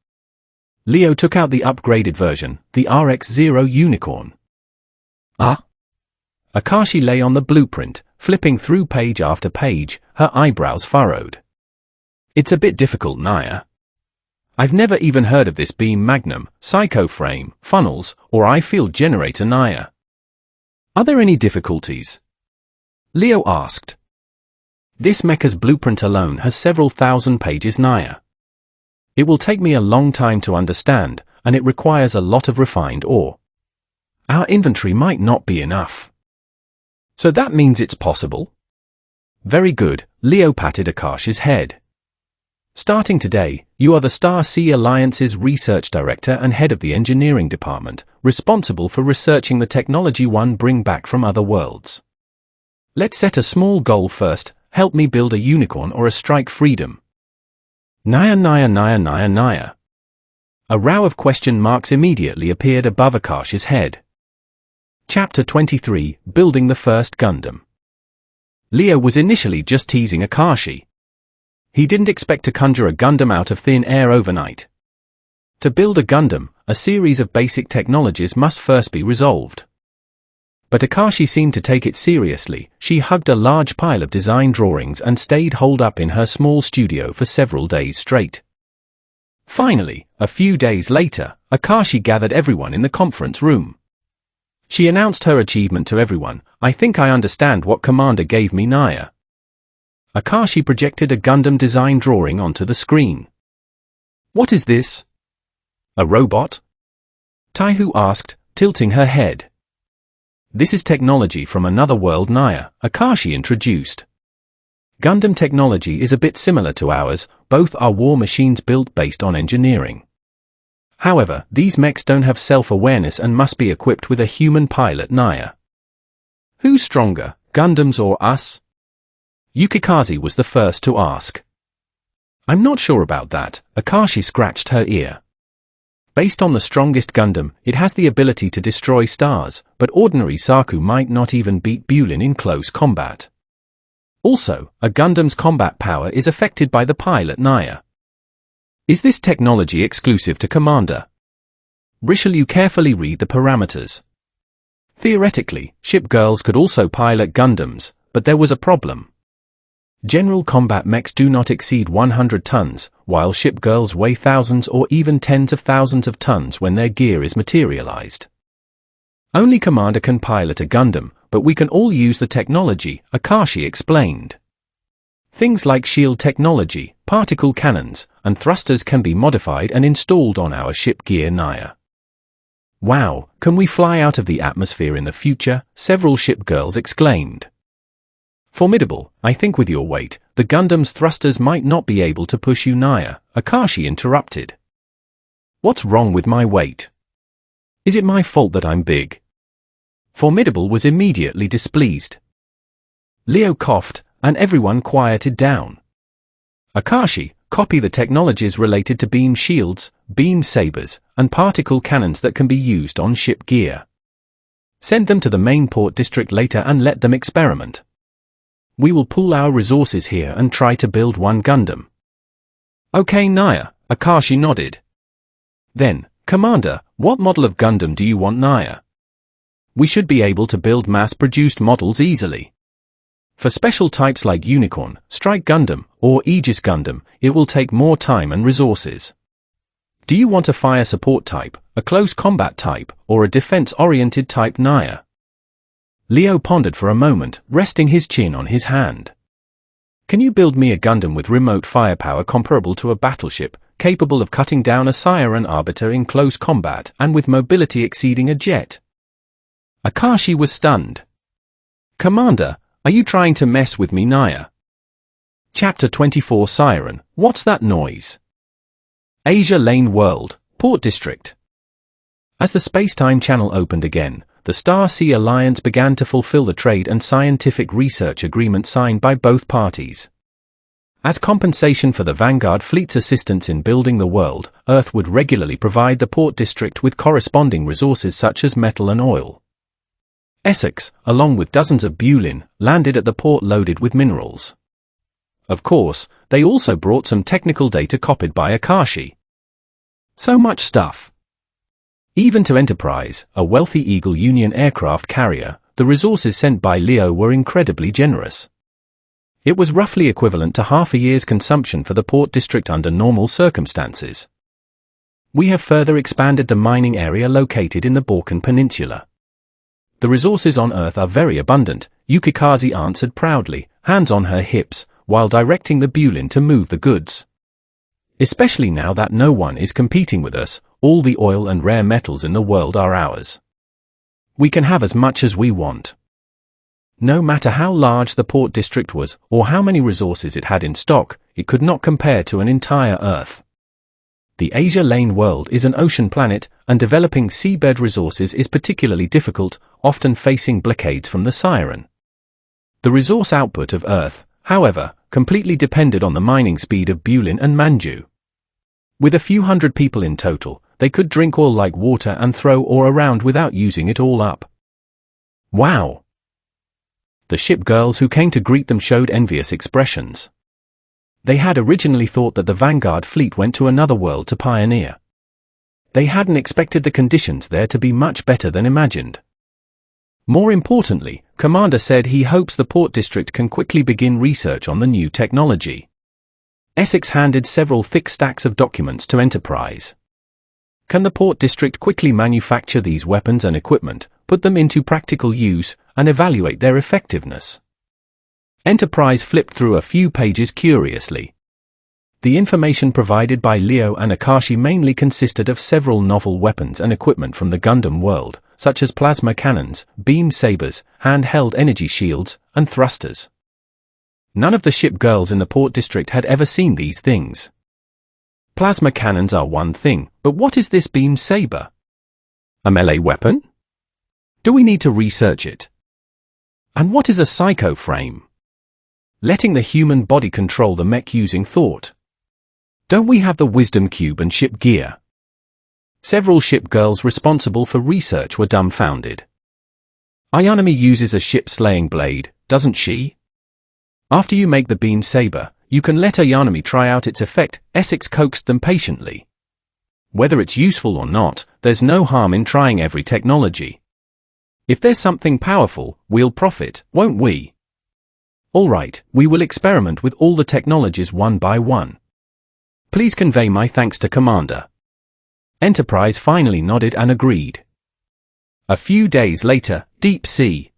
Leo took out the upgraded version, the RX-0 Unicorn. Akashi lay on the blueprint, flipping through page after page, her eyebrows furrowed. It's a bit difficult, Naya. I've never even heard of this beam magnum, psycho frame, funnels, or I-field generator, Naya. Are there any difficulties? Leo asked. This mecha's blueprint alone has several thousand pages, Naya. It will take me a long time to understand, and it requires a lot of refined ore. Our inventory might not be enough. So that means it's possible? Very good, Leo patted Akashi's head. Starting today, you are the Star Sea Alliance's research director and head of the engineering department, responsible for researching the technology one bring back from other worlds. Let's set a small goal first. Help me build a unicorn or a strike freedom. Naya. A row of question marks immediately appeared above Akashi's head. Chapter 23, Building the First Gundam. Leo was initially just teasing Akashi. He didn't expect to conjure a Gundam out of thin air overnight. To build a Gundam, a series of basic technologies must first be resolved. But Akashi seemed to take it seriously. She hugged a large pile of design drawings and stayed holed up in her small studio for several days straight. Finally, a few days later, Akashi gathered everyone in the conference room. She announced her achievement to everyone. I think I understand what Commander gave me, Naya. Akashi projected a Gundam design drawing onto the screen. What is this? A robot? Taihu asked, tilting her head. This is technology from another world, Naya, Akashi introduced. Gundam technology is a bit similar to ours, both are war machines built based on engineering. However, these mechs don't have self-awareness and must be equipped with a human pilot Naya. Who's stronger, Gundams or us? Yukikaze was the first to ask. I'm not sure about that, Akashi scratched her ear. Based on the strongest Gundam, it has the ability to destroy stars, but ordinary Saku might not even beat Bulin in close combat. Also, a Gundam's combat power is affected by the pilot Naya. Is this technology exclusive to Commander? Richelieu carefully read the parameters. Theoretically, ship girls could also pilot Gundams, but there was a problem. General combat mechs do not exceed 100 tons, while ship girls weigh thousands or even tens of thousands of tons when their gear is materialized. Only Commander can pilot a Gundam, but we can all use the technology, Akashi explained. Things like shield technology, particle cannons, and thrusters can be modified and installed on our ship gear Naya. Wow, can we fly out of the atmosphere in the future? Several ship girls exclaimed. Formidable, I think with your weight, the Gundam's thrusters might not be able to push you Naya, Akashi interrupted. What's wrong with my weight? Is it my fault that I'm big? Formidable was immediately displeased. Leo coughed, and everyone quieted down. Akashi, copy the technologies related to beam shields, beam sabers, and particle cannons that can be used on ship gear. Send them to the main port district later and let them experiment. We will pool our resources here and try to build one Gundam. Okay Naya, Akashi nodded. Then, Commander, what model of Gundam do you want Naya? We should be able to build mass-produced models easily. For special types like Unicorn, Strike Gundam, or Aegis Gundam, it will take more time and resources. Do you want a fire support type, a close combat type, or a defense-oriented type Naya? Leo pondered for a moment, resting his chin on his hand. Can you build me a Gundam with remote firepower comparable to a battleship, capable of cutting down a Siren Arbiter in close combat and with mobility exceeding a jet? Akashi was stunned. Commander, are you trying to mess with me Naya? Chapter 24 Siren, what's that noise? Asia Lane World, Port District. As the space-time channel opened again, the Star Sea Alliance began to fulfill the trade and scientific research agreement signed by both parties. As compensation for the Vanguard fleet's assistance in building the world, Earth would regularly provide the port district with corresponding resources such as metal and oil. Essex, along with dozens of Bulin, landed at the port loaded with minerals. Of course, they also brought some technical data copied by Akashi. So much stuff. Even to Enterprise, a wealthy Eagle Union aircraft carrier, the resources sent by Leo were incredibly generous. It was roughly equivalent to half a year's consumption for the port district under normal circumstances. We have further expanded the mining area located in the Balkan Peninsula. The resources on Earth are very abundant, Yukikaze answered proudly, hands on her hips, while directing the Bulin to move the goods. Especially now that no one is competing with us, all the oil and rare metals in the world are ours. We can have as much as we want. No matter how large the port district was, or how many resources it had in stock, it could not compare to an entire Earth. The Asia Lane world is an ocean planet, and developing seabed resources is particularly difficult, often facing blockades from the Siren. The resource output of Earth, however, completely depended on the mining speed of Bulin and Manju. With a few hundred people in total, they could drink oil like water and throw ore around without using it all up. Wow! The ship girls who came to greet them showed envious expressions. They had originally thought that the Vanguard fleet went to another world to pioneer. They hadn't expected the conditions there to be much better than imagined. More importantly, Commander said he hopes the port district can quickly begin research on the new technology. Essex handed several thick stacks of documents to Enterprise. Can the port district quickly manufacture these weapons and equipment, put them into practical use, and evaluate their effectiveness? Enterprise flipped through a few pages curiously. The information provided by Leo and Akashi mainly consisted of several novel weapons and equipment from the Gundam world, such as plasma cannons, beam sabers, handheld energy shields, and thrusters. None of the ship girls in the port district had ever seen these things. Plasma cannons are one thing, but what is this beam saber? A melee weapon? Do we need to research it? And what is a psycho frame? Letting the human body control the mech using thought. Don't we have the wisdom cube and ship gear? Several ship girls responsible for research were dumbfounded. Ayanami uses a ship-slaying blade, doesn't she? After you make the beam saber, you can let Ayanami try out its effect, Essex coaxed them patiently. Whether it's useful or not, there's no harm in trying every technology. If there's something powerful, we'll profit, won't we? All right, we will experiment with all the technologies one by one. Please convey my thanks to Commander. Enterprise finally nodded and agreed. A few days later, deep sea.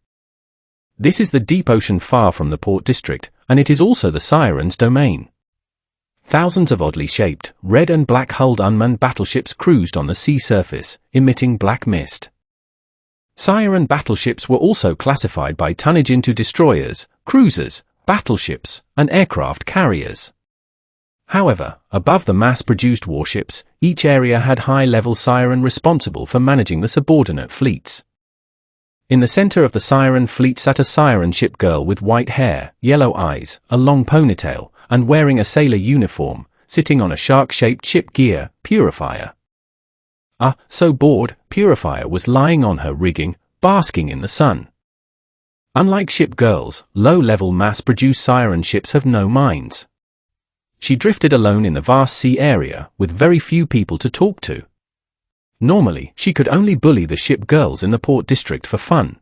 This is the deep ocean far from the port district, and it is also the Siren's domain. Thousands of oddly shaped, red and black-hulled unmanned battleships cruised on the sea surface, emitting black mist. Siren battleships were also classified by tonnage into destroyers, cruisers, battleships, and aircraft carriers. However, above the mass-produced warships, each area had high-level Siren responsible for managing the subordinate fleets. In the center of the Siren fleet sat a Siren ship girl with white hair, yellow eyes, a long ponytail, and wearing a sailor uniform, sitting on a shark-shaped ship gear, Purifier. So bored, Purifier was lying on her rigging, basking in the sun. Unlike ship girls, low-level mass-produced Siren ships have no minds. She drifted alone in the vast sea area, with very few people to talk to. Normally, she could only bully the ship girls in the port district for fun.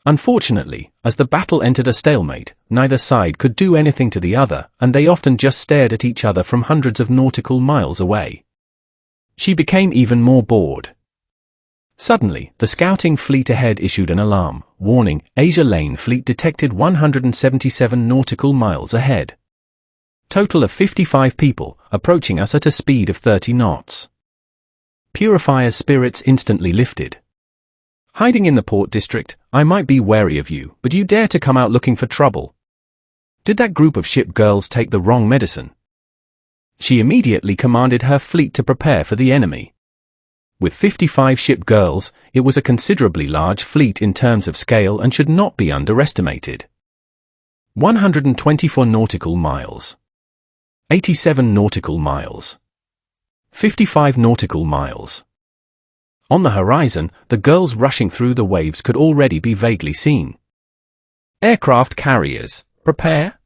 Unfortunately, as the battle entered a stalemate, neither side could do anything to the other, and they often just stared at each other from hundreds of nautical miles away. She became even more bored. Suddenly, the scouting fleet ahead issued an alarm, warning, Asia Lane fleet detected 177 nautical miles ahead. Total of 55 people, approaching us at a speed of 30 knots. Purifier's spirits instantly lifted. Hiding in the port district, I might be wary of you, but you dare to come out looking for trouble. Did that group of ship girls take the wrong medicine? She immediately commanded her fleet to prepare for the enemy. With 55 ship girls, it was a considerably large fleet in terms of scale and should not be underestimated. 124 nautical miles. 87 nautical miles. 55 nautical miles. On the horizon, the girls rushing through the waves could already be vaguely seen. Aircraft carriers, prepare.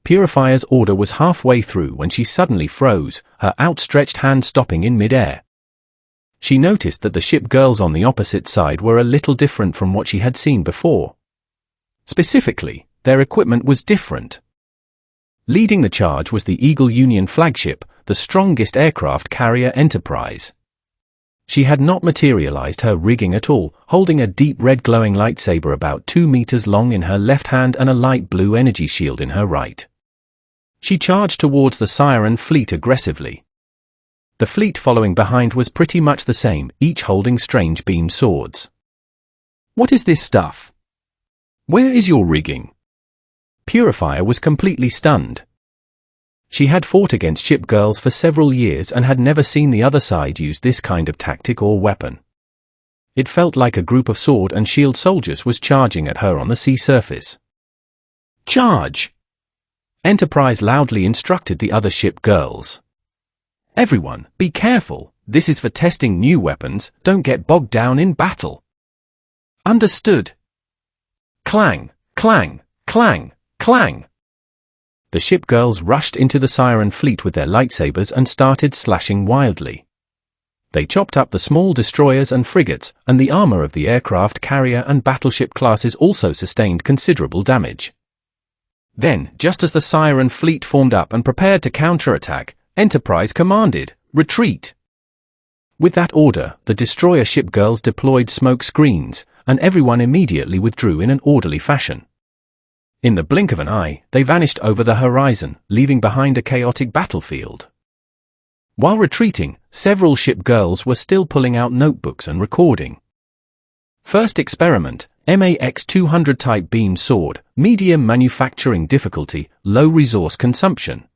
Purifier's order was halfway through when she suddenly froze, her outstretched hand stopping in mid-air. She noticed that the ship girls on the opposite side were a little different from what she had seen before. Specifically, their equipment was different. Leading the charge was the Eagle Union flagship, the strongest aircraft carrier Enterprise. She had not materialized her rigging at all, holding a deep red glowing lightsaber about 2 meters long in her left hand and a light blue energy shield in her right. She charged towards the Siren fleet aggressively. The fleet following behind was pretty much the same, each holding strange beam swords. What is this stuff? Where is your rigging? Purifier was completely stunned. She had fought against ship girls for several years and had never seen the other side use this kind of tactic or weapon. It felt like a group of sword and shield soldiers was charging at her on the sea surface. Charge! Enterprise loudly instructed the other ship girls. Everyone, be careful, this is for testing new weapons, don't get bogged down in battle. Understood. Clang, clang, clang, clang. The ship girls rushed into the Siren fleet with their lightsabers and started slashing wildly. They chopped up the small destroyers and frigates, and the armor of the aircraft carrier and battleship classes also sustained considerable damage. Then, just as the Siren fleet formed up and prepared to counterattack, Enterprise commanded, retreat. With that order, the destroyer ship girls deployed smoke screens, and everyone immediately withdrew in an orderly fashion. In the blink of an eye, they vanished over the horizon, leaving behind a chaotic battlefield. While retreating, several ship girls were still pulling out notebooks and recording. First experiment, MAX-200 type beam sword, medium manufacturing difficulty, low resource consumption.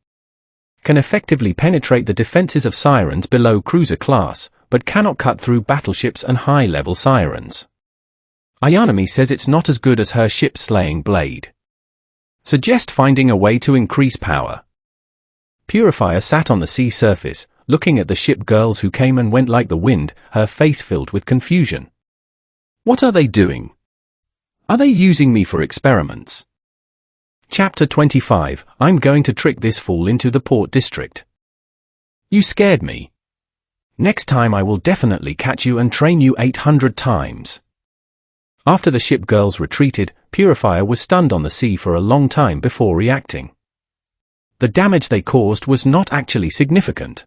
can effectively penetrate the defenses of sirens below cruiser class, but cannot cut through battleships and high-level sirens. Ayanami says it's not as good as her ship's slaying blade. Suggest finding a way to increase power. Purifier sat on the sea surface, looking at the ship girls who came and went like the wind, her face filled with confusion. What are they doing? Are they using me for experiments? Chapter 25, I'm going to trick this fool into the port district. You scared me. Next time I will definitely catch you and train you 800 times. After the ship girls retreated, Purifier was stunned on the sea for a long time before reacting. The damage they caused was not actually significant.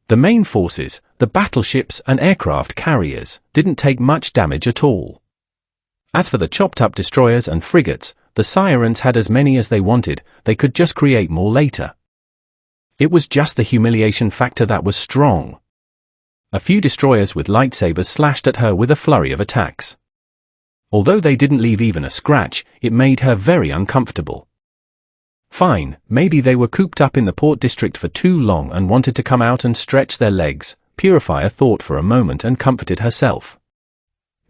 The main forces, the battleships and aircraft carriers, didn't take much damage at all. As for the chopped-up destroyers and frigates, the sirens had as many as they wanted, they could just create more later. It was just the humiliation factor that was strong. A few destroyers with lightsabers slashed at her with a flurry of attacks. Although they didn't leave even a scratch, it made her very uncomfortable. Fine, maybe they were cooped up in the port district for too long and wanted to come out and stretch their legs, Purifier thought for a moment and comforted herself.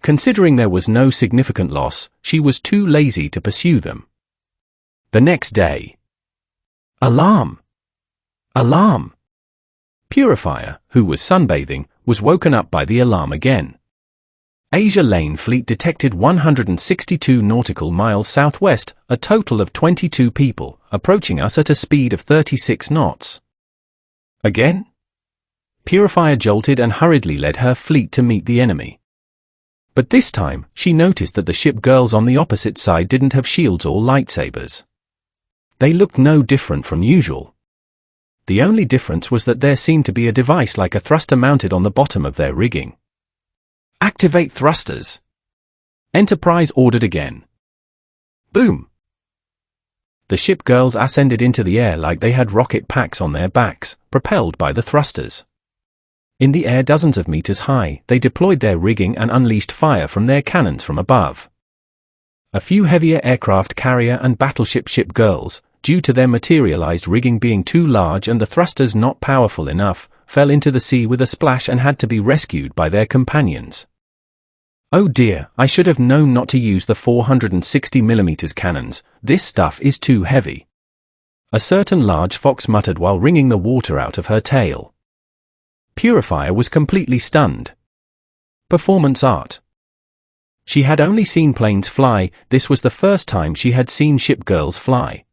Considering there was no significant loss, she was too lazy to pursue them. The next day. Alarm! Alarm! Purifier, who was sunbathing, was woken up by the alarm again. Asia Lane Fleet detected 162 nautical miles southwest, a total of 22 people, approaching us at a speed of 36 knots. Again? Purifier jolted and hurriedly led her fleet to meet the enemy. But this time, she noticed that the ship girls on the opposite side didn't have shields or lightsabers. They looked no different from usual. The only difference was that there seemed to be a device like a thruster mounted on the bottom of their rigging. Activate thrusters! Enterprise ordered again. Boom! The ship girls ascended into the air like they had rocket packs on their backs, propelled by the thrusters. In the air dozens of meters high, they deployed their rigging and unleashed fire from their cannons from above. A few heavier aircraft carrier and battleship ship girls, due to their materialized rigging being too large and the thrusters not powerful enough, fell into the sea with a splash and had to be rescued by their companions. Oh dear, I should have known not to use the 460mm cannons, this stuff is too heavy. A certain large fox muttered while wringing the water out of her tail. Purifier was completely stunned. Performance art. She had only seen planes fly, this was the first time she had seen ship girls fly.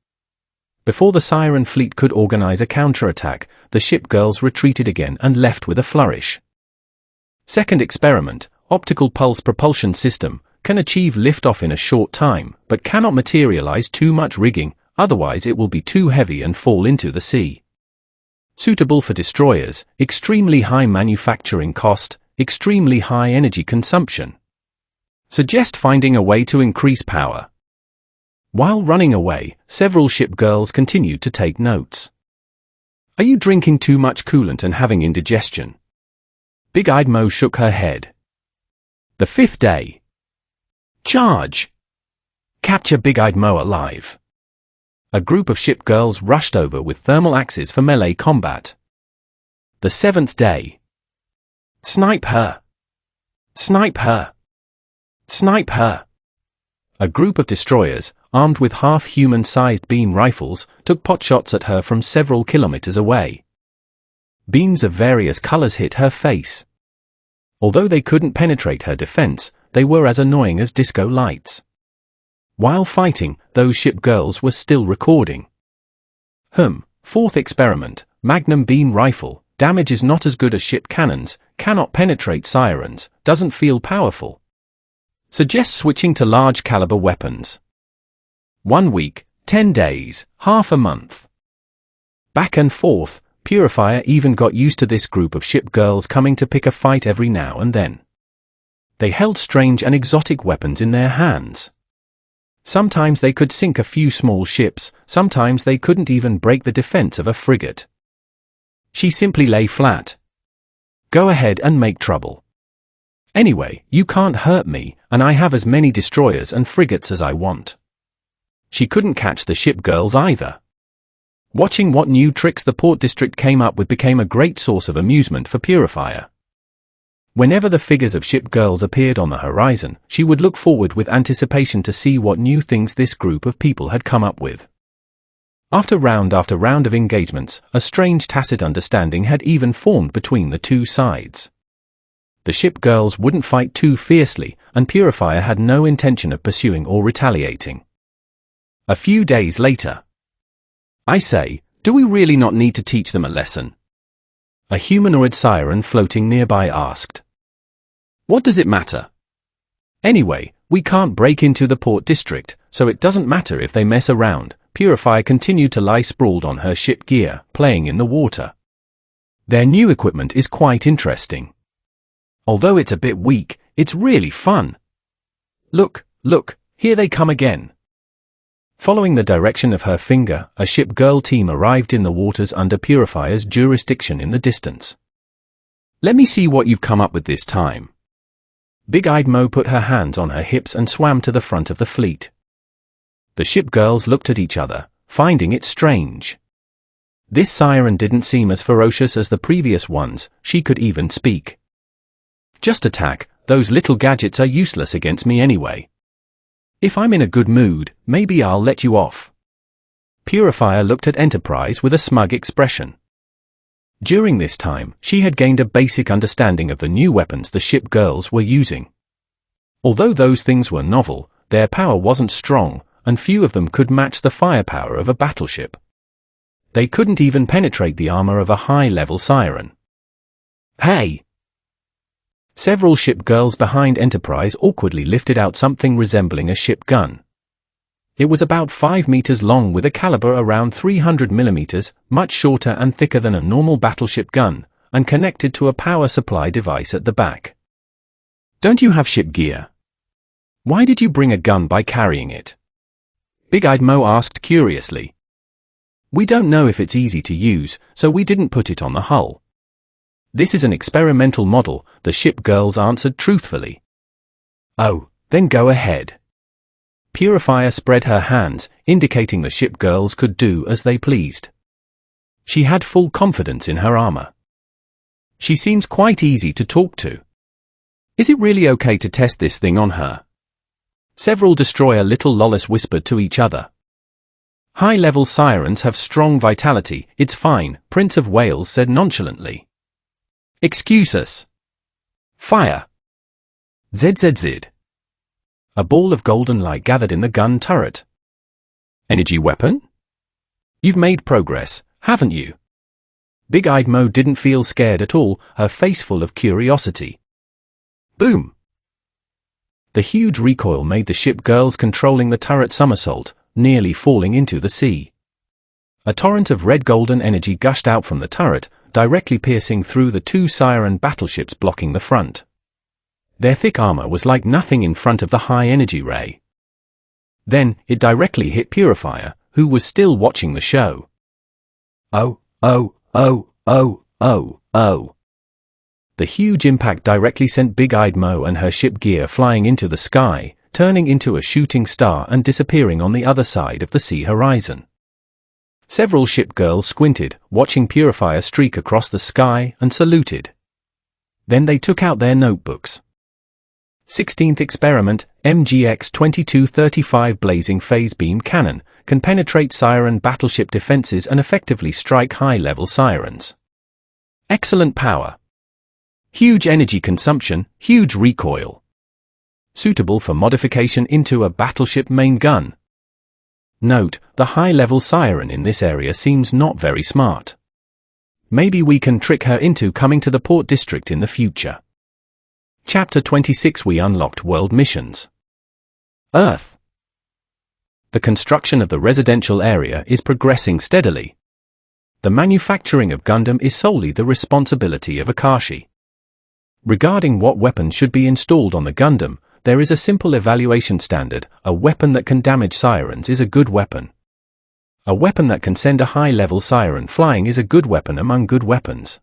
Before the siren fleet could organize a counterattack, the ship girls retreated again and left with a flourish. Second experiment, optical pulse propulsion system, can achieve liftoff in a short time, but cannot materialize too much rigging, otherwise it will be too heavy and fall into the sea. Suitable for destroyers, extremely high manufacturing cost, extremely high energy consumption. Suggest finding a way to increase power. While running away, several ship girls continued to take notes. Are you drinking too much coolant and having indigestion? Big-Eyed Mo shook her head. The fifth day. Charge! Capture Big-Eyed Mo alive. A group of ship girls rushed over with thermal axes for melee combat. The seventh day. Snipe her! Snipe her! Snipe her! A group of destroyers, armed with half-human-sized beam rifles, took potshots at her from several kilometers away. Beams of various colors hit her face. Although they couldn't penetrate her defense, they were as annoying as disco lights. While fighting, those ship girls were still recording. Fourth experiment, Magnum beam rifle, damage is not as good as ship cannons, cannot penetrate sirens, doesn't feel powerful. Suggest switching to large caliber weapons. 1 week, 10 days, half a month. Back and forth, Purifier even got used to this group of ship girls coming to pick a fight every now and then. They held strange and exotic weapons in their hands. Sometimes they could sink a few small ships, sometimes they couldn't even break the defense of a frigate. She simply lay flat. Go ahead and make trouble. Anyway, you can't hurt me, and I have as many destroyers and frigates as I want. She couldn't catch the ship girls either. Watching what new tricks the port district came up with became a great source of amusement for Purifier. Whenever the figures of ship girls appeared on the horizon, she would look forward with anticipation to see what new things this group of people had come up with. After round of engagements, a strange tacit understanding had even formed between the two sides. The ship girls wouldn't fight too fiercely, and Purifier had no intention of pursuing or retaliating. A few days later. "I say, do we really not need to teach them a lesson?" a humanoid siren floating nearby asked. "What does it matter? Anyway, we can't break into the port district, so it doesn't matter if they mess around." Purifier continued to lie sprawled on her ship gear, playing in the water. "Their new equipment is quite interesting. Although it's a bit weak, it's really fun. Look, here they come again." Following the direction of her finger, a ship girl team arrived in the waters under Purifier's jurisdiction in the distance. "Let me see what you've come up with this time." Big-eyed Mo put her hands on her hips and swam to the front of the fleet. The ship girls looked at each other, finding it strange. This siren didn't seem as ferocious as the previous ones. She could even speak. "Just attack, those little gadgets are useless against me anyway. If I'm in a good mood, maybe I'll let you off." Purifier looked at Enterprise with a smug expression. During this time, she had gained a basic understanding of the new weapons the ship girls were using. Although those things were novel, their power wasn't strong, and few of them could match the firepower of a battleship. They couldn't even penetrate the armor of a high-level siren. "Hey!" Several ship girls behind Enterprise awkwardly lifted out something resembling a ship gun. It was about 5 meters long with a caliber around 300 millimeters, much shorter and thicker than a normal battleship gun, and connected to a power supply device at the back. "Don't you have ship gear? Why did you bring a gun by carrying it?" Big-eyed Mo asked curiously. "We don't know if it's easy to use, so we didn't put it on the hull. This is an experimental model," the ship girls answered truthfully. "Oh, then go ahead." Purifier spread her hands, indicating the ship girls could do as they pleased. She had full confidence in her armor. "She seems quite easy to talk to. Is it really okay to test this thing on her?" Several destroyer little lollis whispered to each other. "High-level sirens have strong vitality, it's fine," Prince of Wales said nonchalantly. "Excuse us." "Fire." ZZZ. A ball of golden light gathered in the gun turret. "Energy weapon? You've made progress, haven't you?" Big-eyed Mo didn't feel scared at all, her face full of curiosity. Boom! The huge recoil made the ship girls controlling the turret somersault, nearly falling into the sea. A torrent of red golden energy gushed out from the turret, directly piercing through the two siren battleships blocking the front. Their thick armor was like nothing in front of the high-energy ray. Then, it directly hit Purifier, who was still watching the show. Oh. The huge impact directly sent Big-eyed Mo and her ship gear flying into the sky, turning into a shooting star and disappearing on the other side of the sea horizon. Several ship girls squinted, watching Purifier streak across the sky, and saluted. Then they took out their notebooks. 16th experiment, MGX 2235 blazing phase beam cannon, can penetrate siren battleship defenses and effectively strike high-level sirens. Excellent power. Huge energy consumption, huge recoil. Suitable for modification into a battleship main gun. Note, the high-level siren in this area seems not very smart. Maybe we can trick her into coming to the port district in the future. Chapter 26. We unlocked world missions. Earth. The construction of the residential area is progressing steadily. The manufacturing of Gundam is solely the responsibility of Akashi. Regarding what weapons should be installed on the Gundam, there is a simple evaluation standard. A weapon that can damage sirens is a good weapon. A weapon that can send a high-level siren flying is a good weapon among good weapons.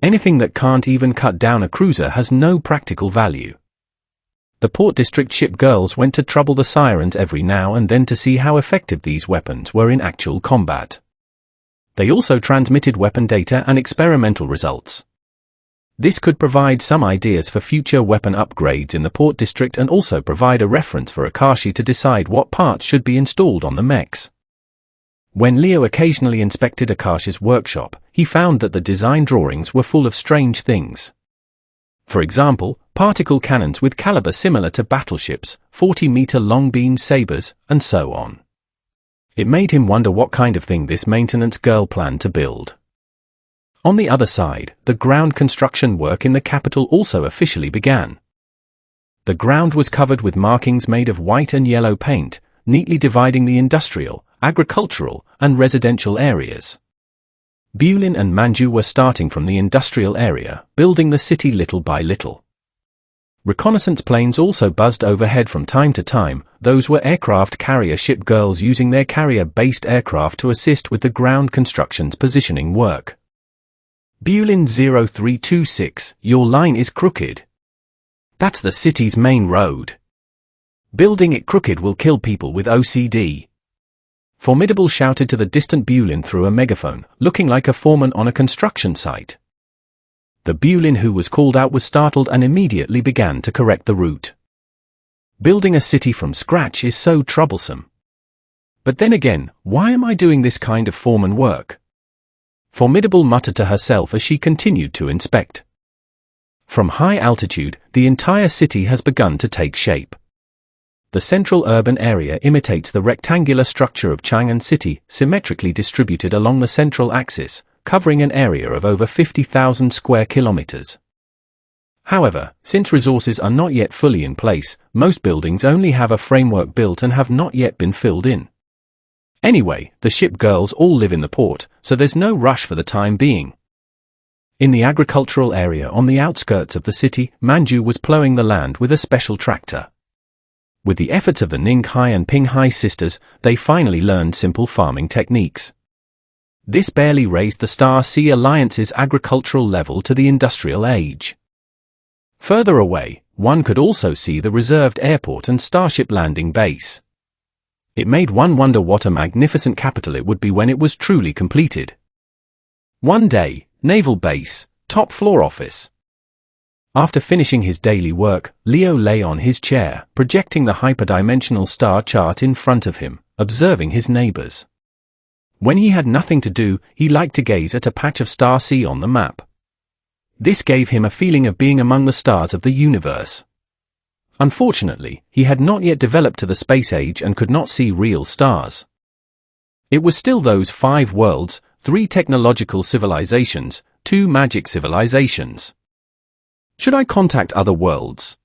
Anything that can't even cut down a cruiser has no practical value. The port district ship girls went to trouble the sirens every now and then to see how effective these weapons were in actual combat. They also transmitted weapon data and experimental results. This could provide some ideas for future weapon upgrades in the port district and also provide a reference for Herrscher to decide what parts should be installed on the mechs. When Leo occasionally inspected Herscher's workshop, he found that the design drawings were full of strange things. For example, particle cannons with caliber similar to battleships, 40-meter long beam sabers, and so on. It made him wonder what kind of thing this maintenance girl planned to build. On the other side, the ground construction work in the capital also officially began. The ground was covered with markings made of white and yellow paint, neatly dividing the industrial, agricultural, and residential areas. Bulin and Manju were starting from the industrial area, building the city little by little. Reconnaissance planes also buzzed overhead from time to time. Those were aircraft carrier ship girls using their carrier-based aircraft to assist with the ground construction's positioning work. Bulin 0326, your line is crooked. That's the city's main road. Building it crooked will kill people with OCD. Formidable shouted to the distant Bulin through a megaphone, looking like a foreman on a construction site. The Bulin who was called out was startled and immediately began to correct the route. Building a city from scratch is so troublesome. But then again, why am I doing this kind of foreman work? Formidable muttered to herself as she continued to inspect. From high altitude, the entire city has begun to take shape. The central urban area imitates the rectangular structure of Chang'an City, symmetrically distributed along the central axis, covering an area of over 50,000 square kilometers. However, since resources are not yet fully in place, most buildings only have a framework built and have not yet been filled in. Anyway, the ship girls all live in the port, so there's no rush for the time being. In the agricultural area on the outskirts of the city, Manju was plowing the land with a special tractor. With the efforts of the Ninghai and Pinghai sisters, they finally learned simple farming techniques. This barely raised the Star Sea Alliance's agricultural level to the industrial age. Further away, one could also see the reserved airport and starship landing base. It made one wonder what a magnificent capital it would be when it was truly completed. One day, naval base, top floor office. After finishing his daily work, Leo lay on his chair, projecting the hyperdimensional star chart in front of him, observing his neighbors. When he had nothing to do, he liked to gaze at a patch of star sea on the map. This gave him a feeling of being among the stars of the universe. Unfortunately, he had not yet developed to the space age and could not see real stars. It was still those 5 worlds, 3 technological civilizations, 2 magic civilizations. Should I contact other worlds?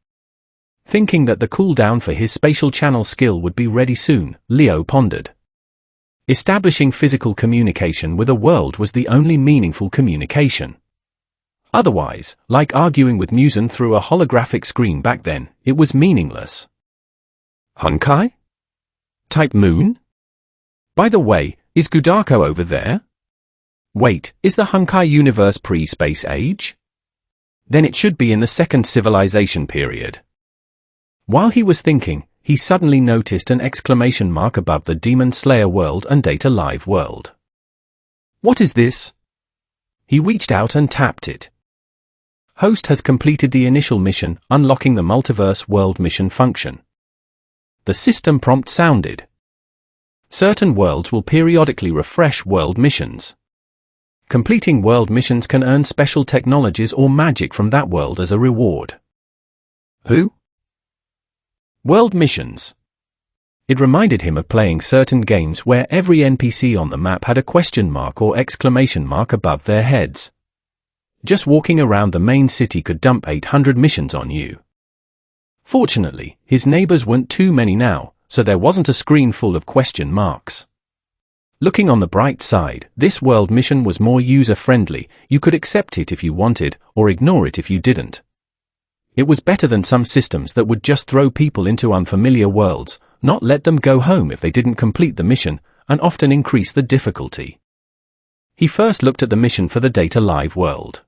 Thinking that the cooldown for his spatial channel skill would be ready soon, Leo pondered. Establishing physical communication with a world was the only meaningful communication. Otherwise, like arguing with Musen through a holographic screen back then, it was meaningless. Hunkai? Type Moon? By the way, is Gudako over there? Wait, is the Hunkai universe pre-space age? Then it should be in the second civilization period. While he was thinking, he suddenly noticed an exclamation mark above the Demon Slayer world and Data Live world. What is this? He reached out and tapped it. Host has completed the initial mission, unlocking the multiverse world mission function. The system prompt sounded. Certain worlds will periodically refresh world missions. Completing world missions can earn special technologies or magic from that world as a reward. Who? World missions. It reminded him of playing certain games where every NPC on the map had a question mark or exclamation mark above their heads. Just walking around the main city could dump 800 missions on you. Fortunately, his neighbors weren't too many now, so there wasn't a screen full of question marks. Looking on the bright side, this world mission was more user-friendly. You could accept it if you wanted, or ignore it if you didn't. It was better than some systems that would just throw people into unfamiliar worlds, not let them go home if they didn't complete the mission, and often increase the difficulty. He first looked at the mission for the Data Live world.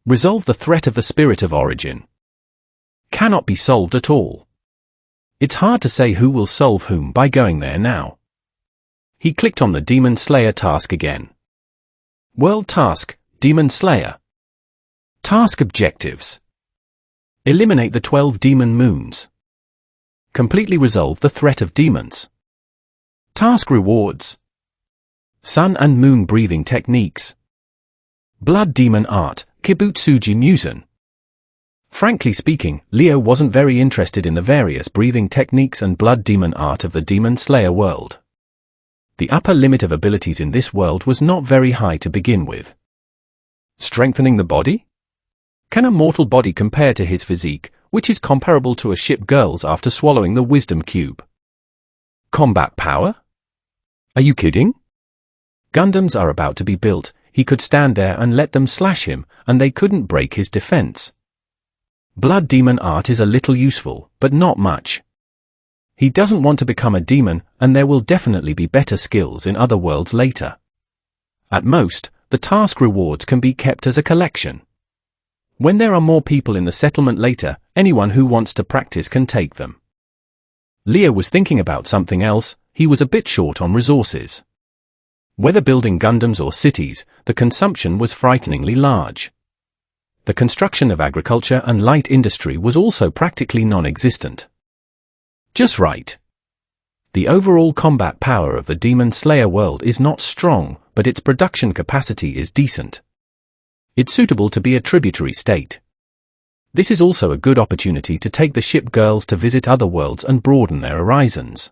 Resolve the threat of the Spirit of Origin. Cannot be solved at all. It's hard to say who will solve whom by going there now. He clicked on the Demon Slayer task again. World Task, Demon Slayer. Task Objectives. Eliminate the 12 demon moons. Completely resolve the threat of demons. Task Rewards. Sun and Moon Breathing Techniques. Blood Demon Art, Kibutsuji Musen. Frankly speaking, Leo wasn't very interested in the various breathing techniques and blood demon art of the Demon Slayer world. The upper limit of abilities in this world was not very high to begin with. Strengthening the body? Can a mortal body compare to his physique, which is comparable to a ship girl's after swallowing the wisdom cube? Combat power? Are you kidding? Gundams are about to be built, he could stand there and let them slash him, and they couldn't break his defense. Blood demon art is a little useful, but not much. He doesn't want to become a demon, and there will definitely be better skills in other worlds later. At most, the task rewards can be kept as a collection. When there are more people in the settlement later, anyone who wants to practice can take them. Leo was thinking about something else. He was a bit short on resources. Whether building Gundams or cities, the consumption was frighteningly large. The construction of agriculture and light industry was also practically non-existent. Just right. The overall combat power of the Demon Slayer world is not strong, but its production capacity is decent. It's suitable to be a tributary state. This is also a good opportunity to take the ship girls to visit other worlds and broaden their horizons.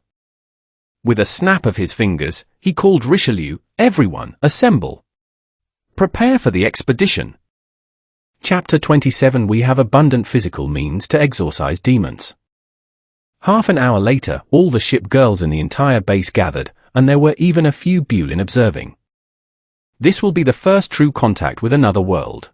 With a snap of his fingers, he called Richelieu, "Everyone, assemble. Prepare for the expedition." Chapter 27. We have abundant physical means to exorcise demons. Half an hour later, all the ship girls in the entire base gathered, and there were even a few Bulin observing. This will be the first true contact with another world.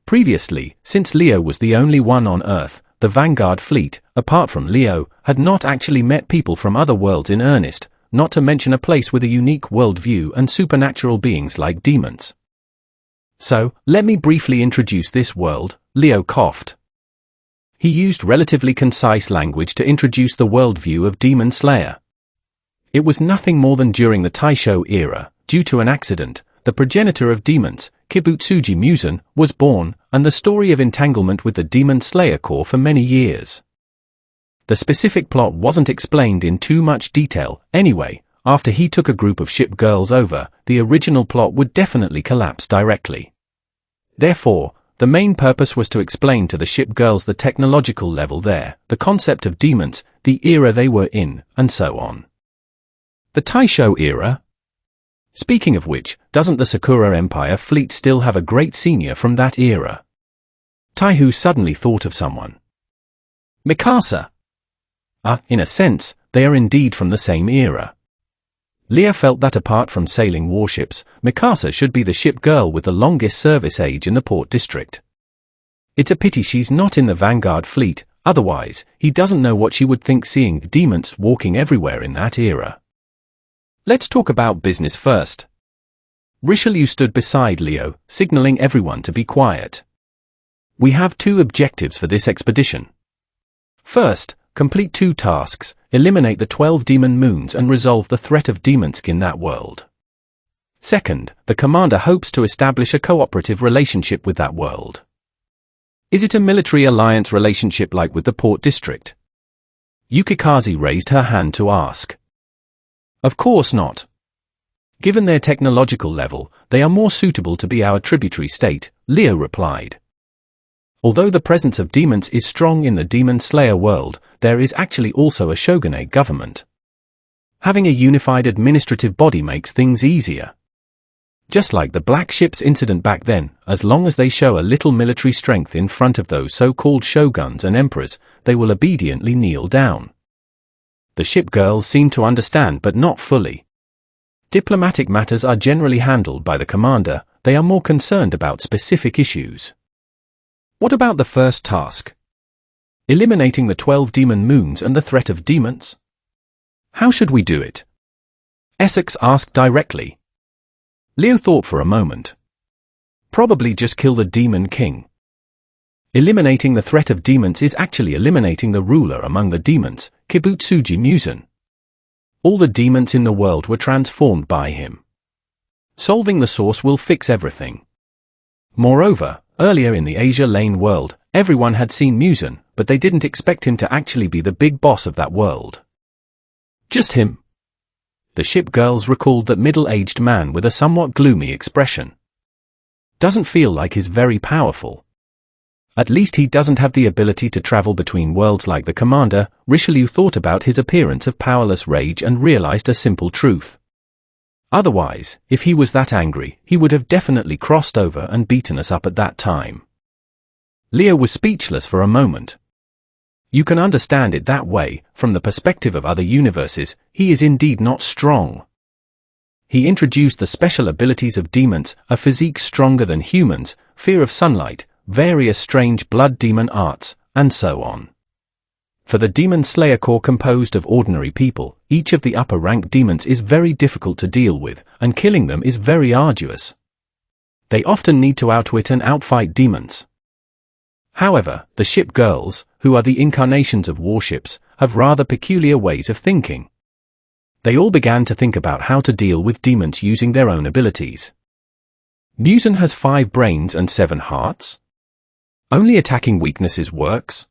Previously, since Leo was the only one on Earth, the Vanguard fleet, apart from Leo, had not actually met people from other worlds in earnest, not to mention a place with a unique worldview and supernatural beings like demons. So, let me briefly introduce this world. Leo coughed. He used relatively concise language to introduce the worldview of Demon Slayer. It was nothing more than during the Taisho era, due to an accident, the progenitor of demons, Kibutsuji Musen, was born, and the story of entanglement with the Demon Slayer Corps for many years. The specific plot wasn't explained in too much detail. Anyway, after he took a group of ship girls over, the original plot would definitely collapse directly. Therefore, the main purpose was to explain to the ship girls the technological level there, the concept of demons, the era they were in, and so on. The Taisho era? Speaking of which, doesn't the Sakura Empire fleet still have a great senior from that era? Taihu suddenly thought of someone. Mikasa. In a sense, they are indeed from the same era. Leo felt that apart from sailing warships, Mikasa should be the ship girl with the longest service age in the port district. It's a pity she's not in the Vanguard fleet, otherwise, he doesn't know what she would think seeing demons walking everywhere in that era. Let's talk about business first. Richelieu stood beside Leo, signaling everyone to be quiet. We have two objectives for this expedition. First, complete 2 tasks, eliminate the 12 demon moons and resolve the threat of demons in that world. Second, the commander hopes to establish a cooperative relationship with that world. Is it a military alliance relationship like with the port district? Yukikaze raised her hand to ask. Of course not. Given their technological level, they are more suitable to be our tributary state, Leo replied. Although the presence of demons is strong in the Demon Slayer world, there is actually also a shogunate government. Having a unified administrative body makes things easier. Just like the Black Ships incident back then, as long as they show a little military strength in front of those so-called shoguns and emperors, they will obediently kneel down. The ship girls seem to understand but not fully. Diplomatic matters are generally handled by the commander, they are more concerned about specific issues. What about the first task? Eliminating the 12 demon moons and the threat of demons? How should we do it? Essex asked directly. Leo thought for a moment. Probably just kill the Demon King. Eliminating the threat of demons is actually eliminating the ruler among the demons, Kibutsuji Musen. All the demons in the world were transformed by him. Solving the source will fix everything. Moreover, earlier in the Asia Lane world, everyone had seen Musen, but they didn't expect him to actually be the big boss of that world. Just him. The ship girls recalled that middle-aged man with a somewhat gloomy expression. Doesn't feel like he's very powerful. At least he doesn't have the ability to travel between worlds like the commander. Richelieu thought about his appearance of powerless rage and realized a simple truth. Otherwise, if he was that angry, he would have definitely crossed over and beaten us up at that time. Leo was speechless for a moment. You can understand it that way. From the perspective of other universes, he is indeed not strong. He introduced the special abilities of demons, a physique stronger than humans, fear of sunlight, various strange blood demon arts, and so on. For the Demon Slayer Corps composed of ordinary people, each of the upper-rank demons is very difficult to deal with, and killing them is very arduous. They often need to outwit and outfight demons. However, the ship girls, who are the incarnations of warships, have rather peculiar ways of thinking. They all began to think about how to deal with demons using their own abilities. Musen has 5 brains and 7 hearts? Only attacking weaknesses works?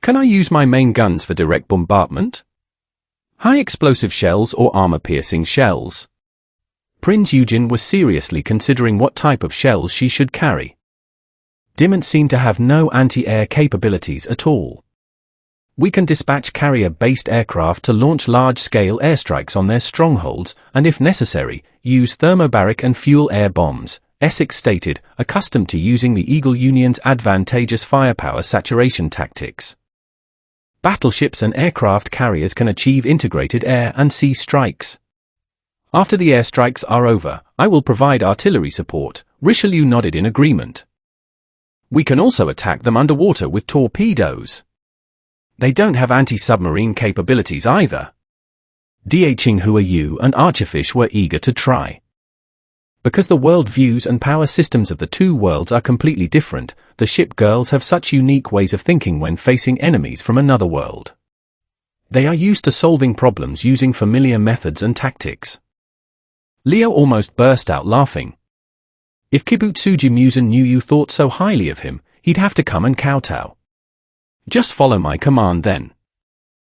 Can I use my main guns for direct bombardment? High explosive shells or armor-piercing shells? Prince Eugen was seriously considering what type of shells she should carry. Demons seem to have no anti-air capabilities at all. We can dispatch carrier-based aircraft to launch large-scale airstrikes on their strongholds, and if necessary, use thermobaric and fuel-air bombs, Essex stated, accustomed to using the Eagle Union's advantageous firepower saturation tactics. Battleships and aircraft carriers can achieve integrated air and sea strikes. After the airstrikes are over, I will provide artillery support. Richelieu nodded in agreement. We can also attack them underwater with torpedoes. They don't have anti-submarine capabilities either. Yu and Archerfish were eager to try. Because the world views and power systems of the two worlds are completely different, the ship girls have such unique ways of thinking when facing enemies from another world. They are used to solving problems using familiar methods and tactics. Leo almost burst out laughing. If Kibutsuji Musen knew you thought so highly of him, he'd have to come and kowtow. Just follow my command then.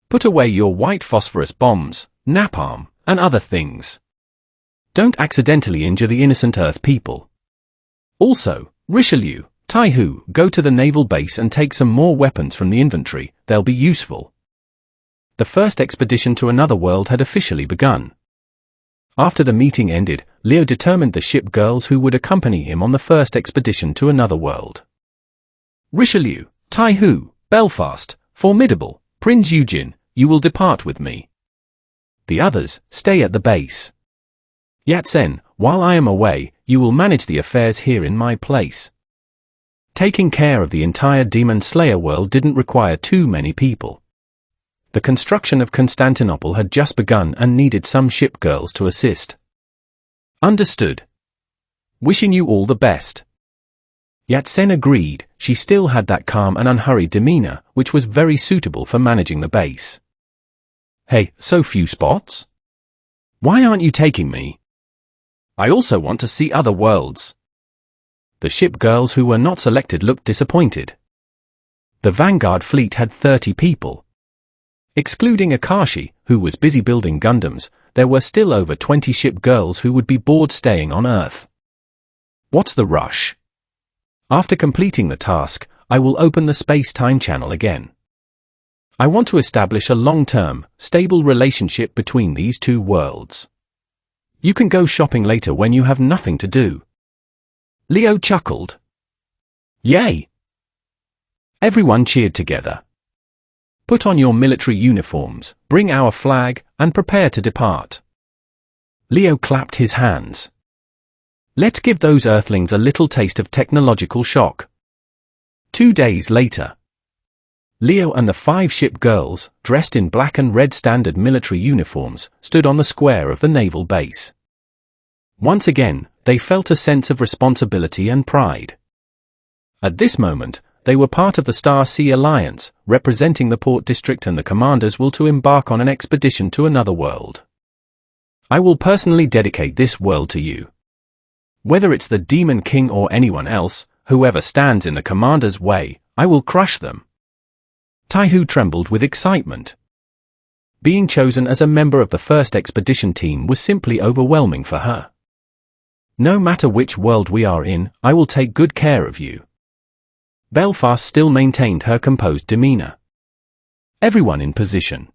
Put away your white phosphorus bombs, napalm, and other things. Don't accidentally injure the innocent Earth people. Also, Richelieu, Taihu, go to the naval base and take some more weapons from the inventory. They'll be useful. The first expedition to another world had officially begun. After the meeting ended, Leo determined the ship girls who would accompany him on the first expedition to another world. Richelieu, Taihu, Belfast, Formidable, Prince Eugen, you will depart with me. The others, stay at the base. Yatsen, while I am away, you will manage the affairs here in my place. Taking care of the entire Demon Slayer world didn't require too many people. The construction of Constantinople had just begun and needed some ship girls to assist. Understood. Wishing you all the best. Yatsen agreed. She still had that calm and unhurried demeanor, which was very suitable for managing the base. Hey, so few spots? Why aren't you taking me? I also want to see other worlds. The ship girls who were not selected looked disappointed. The Vanguard fleet had 30 people. Excluding Akashi, who was busy building Gundams, there were still over 20 ship girls who would be bored staying on Earth. What's the rush? After completing the task, I will open the space-time channel again. I want to establish a long-term, stable relationship between these two worlds. You can go shopping later when you have nothing to do. Leo chuckled. Yay! Everyone cheered together. Put on your military uniforms, bring our flag, and prepare to depart. Leo clapped his hands. Let's give those Earthlings a little taste of technological shock. 2 days later. Leo and the 5 ship girls, dressed in black and red standard military uniforms, stood on the square of the naval base. Once again, they felt a sense of responsibility and pride. At this moment, they were part of the Star Sea Alliance, representing the port district, and the commanders will to embark on an expedition to another world. I will personally dedicate this world to you. Whether it's the Demon King or anyone else, whoever stands in the commander's way, I will crush them. Taihu trembled with excitement. Being chosen as a member of the first expedition team was simply overwhelming for her. No matter which world we are in, I will take good care of you. Belfast still maintained her composed demeanor. Everyone in position.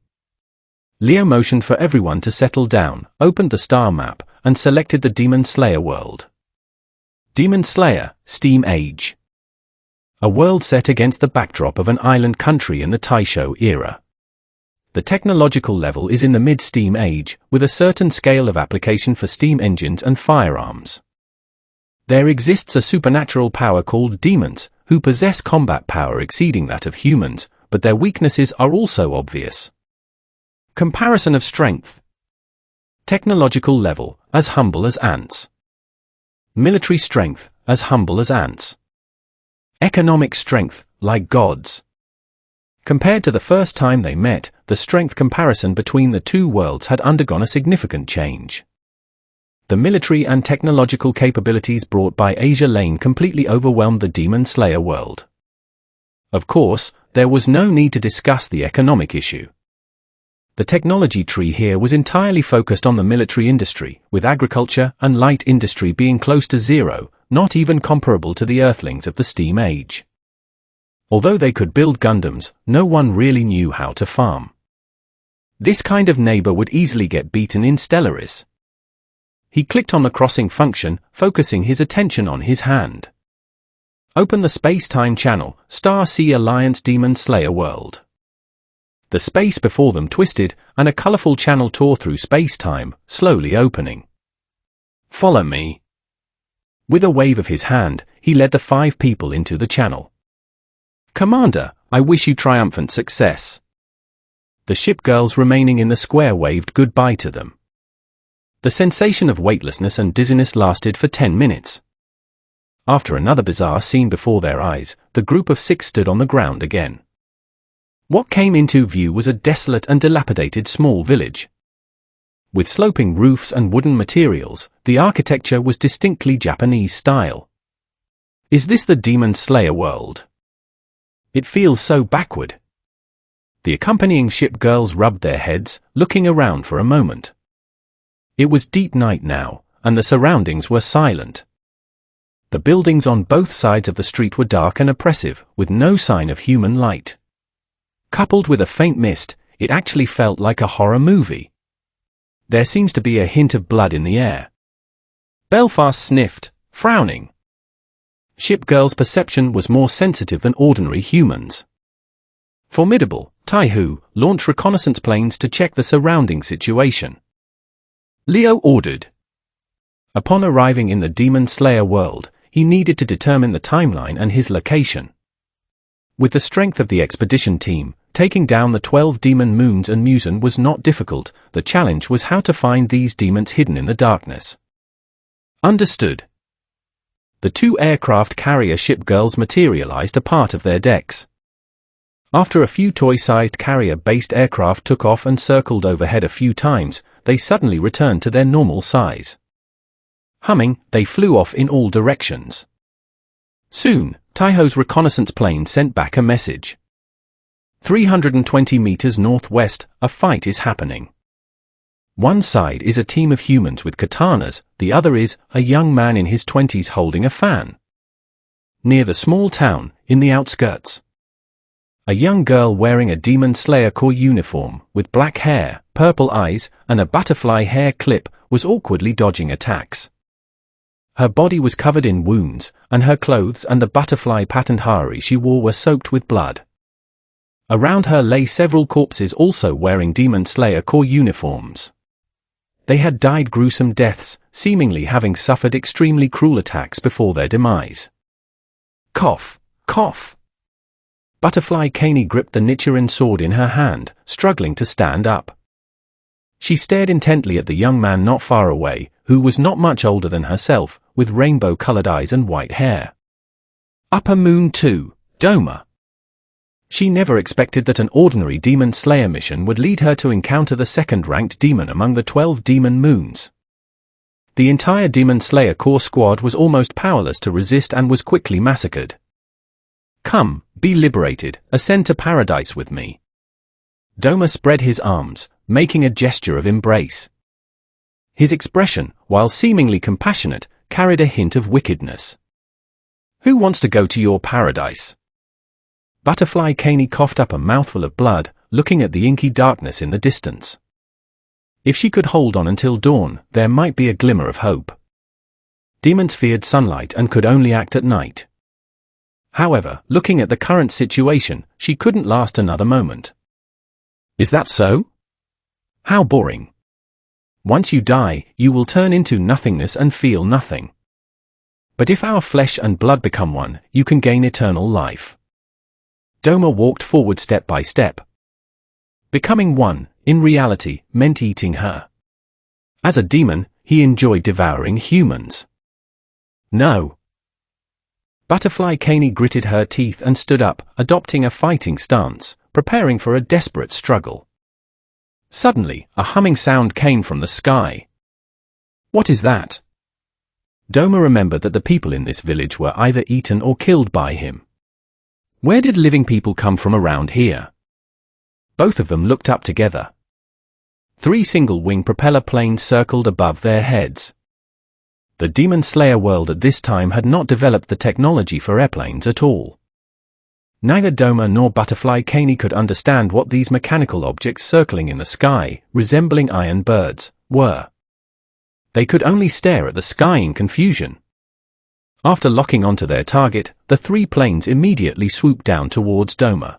Leo motioned for everyone to settle down, opened the star map, and selected the Demon Slayer world. Demon Slayer, Steam Age. A world set against the backdrop of an island country in the Taisho era. The technological level is in the mid-Steam Age, with a certain scale of application for steam engines and firearms. There exists a supernatural power called demons, who possess combat power exceeding that of humans, but their weaknesses are also obvious. Comparison of strength. Technological level, as humble as ants. Military strength, as humble as ants. Economic strength, like gods. Compared to the first time they met, the strength comparison between the two worlds had undergone a significant change. The military and technological capabilities brought by Asia Lane completely overwhelmed the Demon Slayer world. Of course, there was no need to discuss the economic issue. The technology tree here was entirely focused on the military industry, with agriculture and light industry being close to zero, not even comparable to the Earthlings of the Steam Age. Although they could build Gundams, no one really knew how to farm. This kind of neighbor would easily get beaten in Stellaris. He clicked on the crossing function, focusing his attention on his hand. Open the space-time channel, Star Sea Alliance Demon Slayer World. The space before them twisted, and a colorful channel tore through space-time, slowly opening. Follow me. With a wave of his hand, he led the 5 people into the channel. Commander, I wish you triumphant success. The ship girls remaining in the square waved goodbye to them. The sensation of weightlessness and dizziness lasted for 10 minutes. After another bizarre scene before their eyes, the group of 6 stood on the ground again. What came into view was a desolate and dilapidated small village. With sloping roofs and wooden materials, the architecture was distinctly Japanese style. Is this the Demon Slayer world? It feels so backward. The accompanying ship girls rubbed their heads, looking around for a moment. It was deep night now, and the surroundings were silent. The buildings on both sides of the street were dark and oppressive, with no sign of human light. Coupled with a faint mist, it actually felt like a horror movie. There seems to be a hint of blood in the air. Belfast sniffed, frowning. Ship girl's perception was more sensitive than ordinary humans. Formidable, Taihu, launch reconnaissance planes to check the surrounding situation. Leo ordered. Upon arriving in the Demon Slayer world, he needed to determine the timeline and his location. With the strength of the expedition team, taking down the 12 demon moons and Musen was not difficult. The challenge was how to find these demons hidden in the darkness. Understood. The 2 aircraft carrier ship girls materialized a part of their decks. After a few toy-sized carrier-based aircraft took off and circled overhead a few times, they suddenly returned to their normal size. Humming, they flew off in all directions. Soon, Taiho's reconnaissance plane sent back a message. 320 meters northwest, a fight is happening. One side is a team of humans with katanas, the other is a young man in his 20s holding a fan. Near the small town, in the outskirts. A young girl wearing a Demon Slayer Corps uniform, with black hair, purple eyes, and a butterfly hair clip, was awkwardly dodging attacks. Her body was covered in wounds, and her clothes and the butterfly-patterned hari she wore were soaked with blood. Around her lay several corpses also wearing Demon Slayer Corps uniforms. They had died gruesome deaths, seemingly having suffered extremely cruel attacks before their demise. Cough, cough. Butterfly Kani gripped the Nichiren sword in her hand, struggling to stand up. She stared intently at the young man not far away, who was not much older than herself, with rainbow-colored eyes and white hair. Upper Moon 2, Doma. She never expected that an ordinary demon slayer mission would lead her to encounter the second-ranked demon among the 12 demon moons. The entire demon slayer core squad was almost powerless to resist and was quickly massacred. "Come, be liberated, ascend to paradise with me." Doma spread his arms, making a gesture of embrace. His expression, while seemingly compassionate, carried a hint of wickedness. "Who wants to go to your paradise?" Butterfly Caney coughed up a mouthful of blood, looking at the inky darkness in the distance. If she could hold on until dawn, there might be a glimmer of hope. Demons feared sunlight and could only act at night. However, looking at the current situation, she couldn't last another moment. "Is that so? How boring. Once you die, you will turn into nothingness and feel nothing. But if our flesh and blood become one, you can gain eternal life." Doma walked forward step by step. Becoming one, in reality, meant eating her. As a demon, he enjoyed devouring humans. "No." Butterfly Caney gritted her teeth and stood up, adopting a fighting stance, preparing for a desperate struggle. Suddenly, a humming sound came from the sky. "What is that?" Doma remembered that the people in this village were either eaten or killed by him. Where did living people come from around here? Both of them looked up together. 3 single-wing propeller planes circled above their heads. The Demon Slayer world at this time had not developed the technology for airplanes at all. Neither Doma nor Butterfly Caney could understand what these mechanical objects circling in the sky, resembling iron birds, were. They could only stare at the sky in confusion. After locking onto their target, the 3 planes immediately swooped down towards Doma.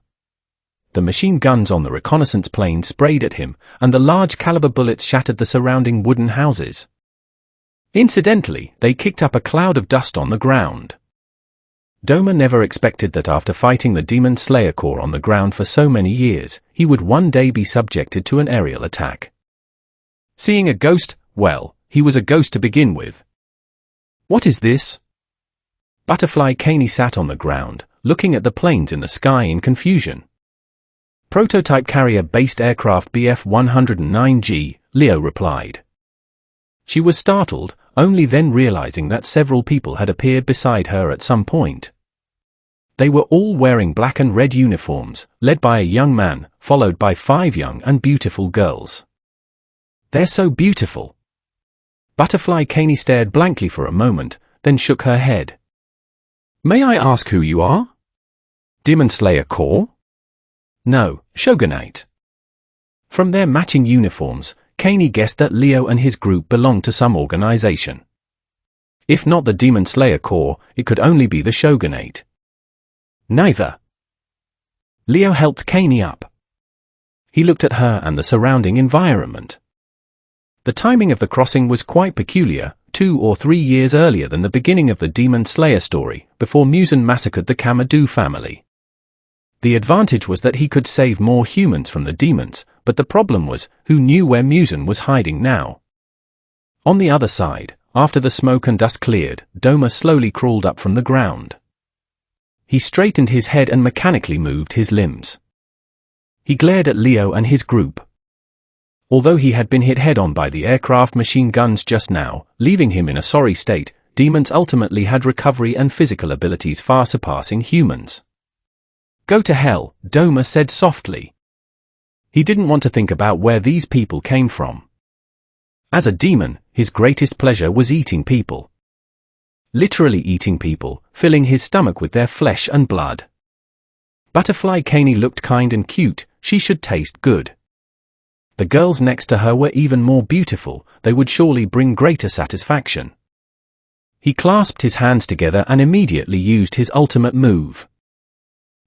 The machine guns on the reconnaissance plane sprayed at him, and the large-caliber bullets shattered the surrounding wooden houses. Incidentally, they kicked up a cloud of dust on the ground. Doma never expected that after fighting the Demon Slayer Corps on the ground for so many years, he would one day be subjected to an aerial attack. Seeing a ghost, well, he was a ghost to begin with. "What is this?" Butterfly Caney sat on the ground, looking at the planes in the sky in confusion. "Prototype carrier-based aircraft BF-109G, Leo replied. She was startled, only then realizing that several people had appeared beside her at some point. They were all wearing black and red uniforms, led by a young man, followed by 5 young and beautiful girls. "They're so beautiful." Butterfly Caney stared blankly for a moment, then shook her head. "May I ask who you are?" "Demon Slayer Corps?" "No, Shogunate." From their matching uniforms, Caney guessed that Leo and his group belonged to some organization. If not the Demon Slayer Corps, it could only be the Shogunate. Neither. Leo helped Caney up. He looked at her and the surrounding environment. The timing of the crossing was quite peculiar, 2 or 3 years earlier than the beginning of the Demon Slayer story, before Musen massacred the Kamadou family. The advantage was that he could save more humans from the demons, but the problem was, who knew where Musen was hiding now? On the other side, after the smoke and dust cleared, Doma slowly crawled up from the ground. He straightened his head and mechanically moved his limbs. He glared at Leo and his group. Although he had been hit head-on by the aircraft machine guns just now, leaving him in a sorry state, demons ultimately had recovery and physical abilities far surpassing humans. "Go to hell," Doma said softly. He didn't want to think about where these people came from. As a demon, his greatest pleasure was eating people. Literally eating people, filling his stomach with their flesh and blood. Butterfly Caney looked kind and cute, she should taste good. The girls next to her were even more beautiful, they would surely bring greater satisfaction. He clasped his hands together and immediately used his ultimate move.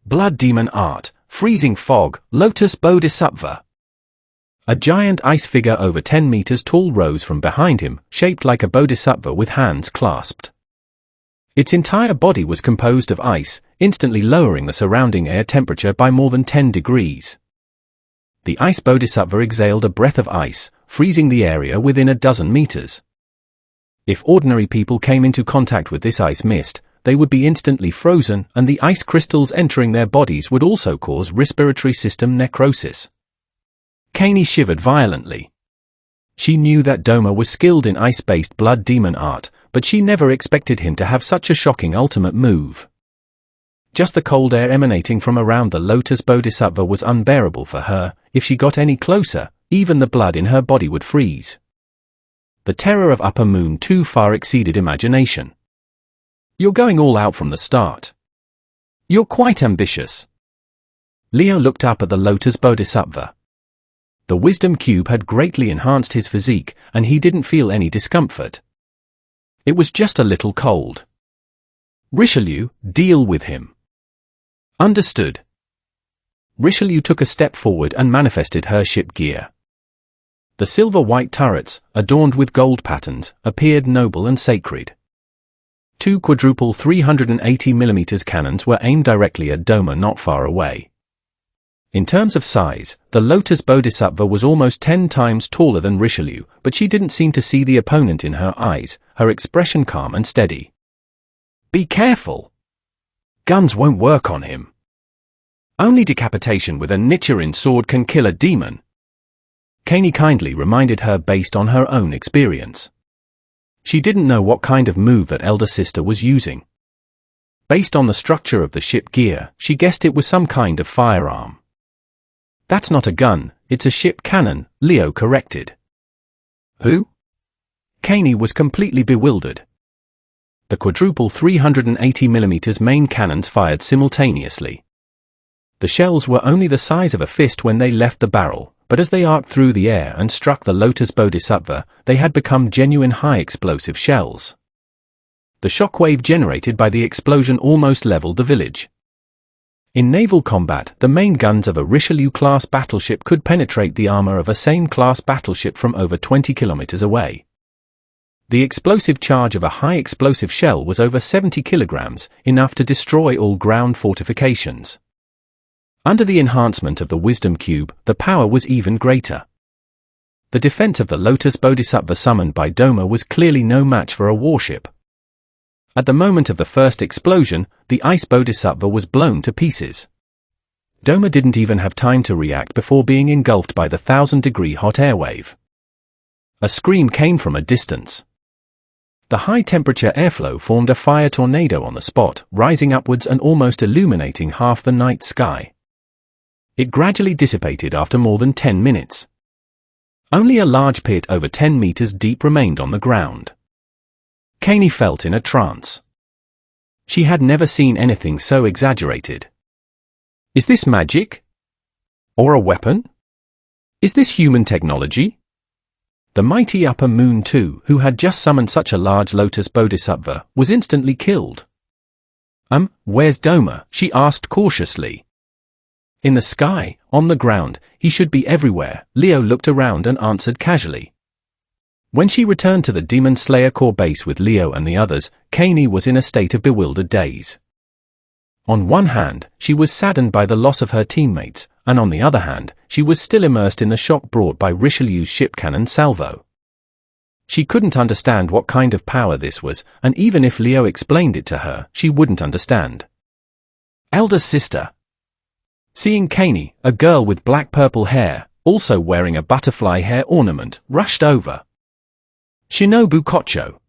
Blood Demon Art, Freezing Fog, Lotus Bodhisattva. A giant ice figure over 10 meters tall rose from behind him, shaped like a bodhisattva with hands clasped. Its entire body was composed of ice, instantly lowering the surrounding air temperature by more than 10 degrees. The ice bodhisattva exhaled a breath of ice, freezing the area within a dozen meters. If ordinary people came into contact with this ice mist, they would be instantly frozen, and the ice crystals entering their bodies would also cause respiratory system necrosis. Caney shivered violently. She knew that Doma was skilled in ice-based blood demon art, but she never expected him to have such a shocking ultimate move. Just the cold air emanating from around the Lotus Bodhisattva was unbearable for her. If she got any closer, even the blood in her body would freeze. The terror of Upper Moon too far exceeded imagination. "You're going all out from the start. You're quite ambitious." Leo looked up at the Lotus Bodhisattva. The wisdom cube had greatly enhanced his physique, and he didn't feel any discomfort. It was just a little cold. "Richelieu, deal with him." "Understood." Richelieu took a step forward and manifested her ship gear. The silver-white turrets, adorned with gold patterns, appeared noble and sacred. Two quadruple 380mm cannons were aimed directly at Doma not far away. In terms of size, the Lotus Bodhisattva was almost 10 times taller than Richelieu, but she didn't seem to see the opponent in her eyes, her expression calm and steady. "Be careful. Guns won't work on him. Only decapitation with a Nichiren sword can kill a demon." Caney kindly reminded her based on her own experience. She didn't know what kind of move that elder sister was using. Based on the structure of the ship gear, she guessed it was some kind of firearm. "That's not a gun, it's a ship cannon," Leo corrected. "Who?" Caney was completely bewildered. The quadruple 380mm main cannons fired simultaneously. The shells were only the size of a fist when they left the barrel, but as they arced through the air and struck the Lotus Bodhisattva, they had become genuine high-explosive shells. The shockwave generated by the explosion almost leveled the village. In naval combat, the main guns of a Richelieu-class battleship could penetrate the armor of a same-class battleship from over 20 kilometers away. The explosive charge of a high-explosive shell was over 70 kilograms, enough to destroy all ground fortifications. Under the enhancement of the Wisdom Cube, the power was even greater. The defense of the Lotus Bodhisattva summoned by Doma was clearly no match for a warship. At the moment of the first explosion, the Ice Bodhisattva was blown to pieces. Doma didn't even have time to react before being engulfed by the 1,000-degree hot air wave. A scream came from a distance. The high-temperature airflow formed a fire tornado on the spot, rising upwards and almost illuminating half the night sky. It gradually dissipated after more than 10 minutes. Only a large pit over 10 meters deep remained on the ground. Caney felt in a trance. She had never seen anything so exaggerated. Is this magic? Or a weapon? Is this human technology? The mighty Upper Moon too, who had just summoned such a large Lotus Bodhisattva, was instantly killed. Where's Doma?" she asked cautiously. "In the sky, on the ground, he should be everywhere," Leo looked around and answered casually. When she returned to the Demon Slayer core base with Leo and the others, Caney was in a state of bewildered daze. On one hand, she was saddened by the loss of her teammates, and on the other hand, she was still immersed in the shock brought by Richelieu's ship cannon salvo. She couldn't understand what kind of power this was, and even if Leo explained it to her, she wouldn't understand. "Elder sister." Seeing Caney, a girl with black-purple hair, also wearing a butterfly hair ornament, rushed over. "Shinobu Kocho."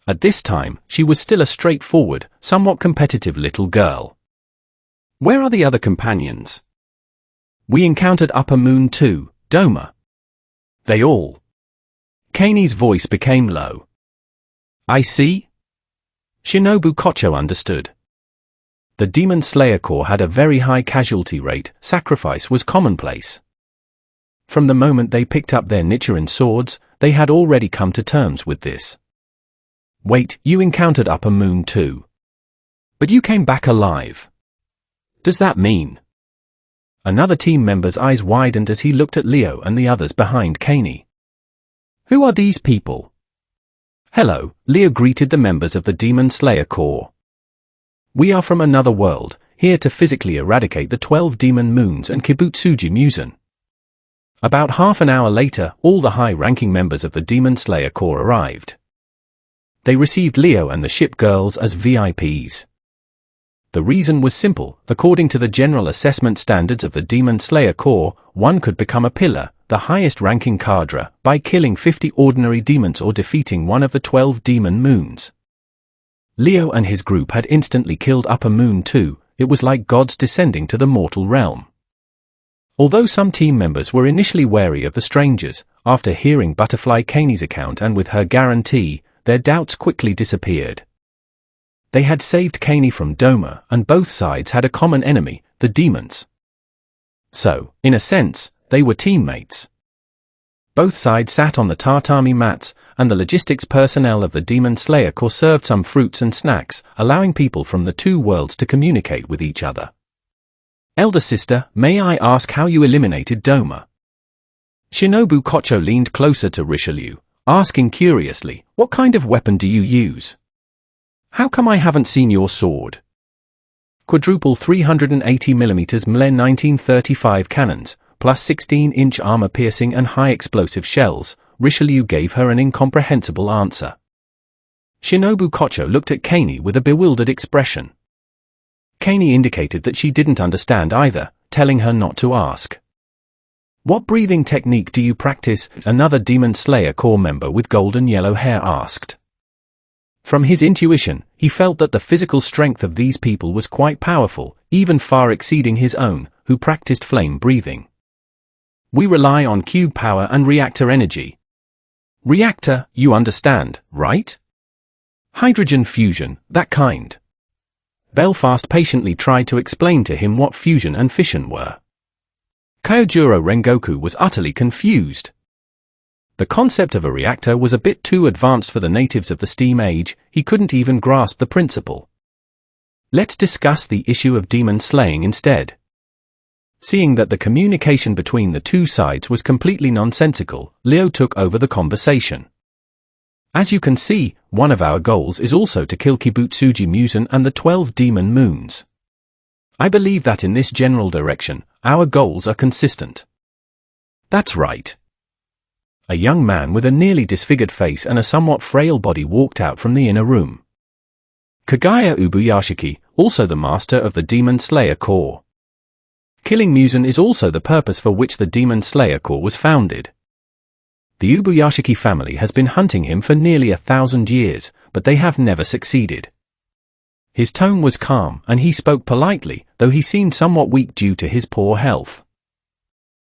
At this time, she was still a straightforward, somewhat competitive little girl. "Where are the other companions?" "We encountered Upper Moon too, Doma." "They all?" Caney's voice became low. "I see." Shinobu Kocho understood. The Demon Slayer Corps had a very high casualty rate, sacrifice was commonplace. From the moment they picked up their Nichiren swords, they had already come to terms with this. "Wait, you encountered Upper Moon too. But you came back alive. Does that mean?" Another team member's eyes widened as he looked at Leo and the others behind Caney. "Who are these people?" "Hello," Leo greeted the members of the Demon Slayer Corps. "We are from another world, here to physically eradicate the 12 demon moons and Kibutsuji Musen." About half an hour later, all the high-ranking members of the Demon Slayer Corps arrived. They received Leo and the ship girls as VIPs. The reason was simple. According to the general assessment standards of the Demon Slayer Corps, one could become a pillar, the highest-ranking cadre, by killing 50 ordinary demons or defeating one of the 12 demon moons. Leo and his group had instantly killed Upper Moon too. It was like gods descending to the mortal realm. Although some team members were initially wary of the strangers, after hearing Butterfly Kaney's account and with her guarantee, their doubts quickly disappeared. They had saved Kaney from Doma, and both sides had a common enemy, the demons. So, in a sense, they were teammates. Both sides sat on the tatami mats, and the logistics personnel of the Demon Slayer Corps served some fruits and snacks, allowing people from the two worlds to communicate with each other. Elder sister, may I ask how you eliminated Doma? Shinobu Kocho leaned closer to Richelieu, asking curiously, what kind of weapon do you use? How come I haven't seen your sword? Quadruple 380mm Mlen 1935 cannons, plus 16-inch armor-piercing and high-explosive shells, Richelieu gave her an incomprehensible answer. Shinobu Kocho looked at Kaney with a bewildered expression. Kaney indicated that she didn't understand either, telling her not to ask. What breathing technique do you practice? Another Demon Slayer Corps member with golden yellow hair asked. From his intuition, he felt that the physical strength of these people was quite powerful, even far exceeding his own, who practiced flame breathing. We rely on cube power and reactor energy. Reactor, you understand, right? Hydrogen fusion, that kind. Belfast patiently tried to explain to him what fusion and fission were. Kyojuro Rengoku was utterly confused. The concept of a reactor was a bit too advanced for the natives of the Steam Age. He couldn't even grasp the principle. Let's discuss the issue of demon slaying instead. Seeing that the communication between the two sides was completely nonsensical, Leo took over the conversation. As you can see, one of our goals is also to kill Kibutsuji Musen and the 12 demon moons. I believe that in this general direction, our goals are consistent. That's right. A young man with a nearly disfigured face and a somewhat frail body walked out from the inner room. Kagaya Ubuyashiki, also the master of the Demon Slayer Corps. Killing Musen is also the purpose for which the Demon Slayer Corps was founded. The Ubuyashiki family has been hunting him for nearly 1,000 years, but they have never succeeded. His tone was calm, and he spoke politely, though he seemed somewhat weak due to his poor health.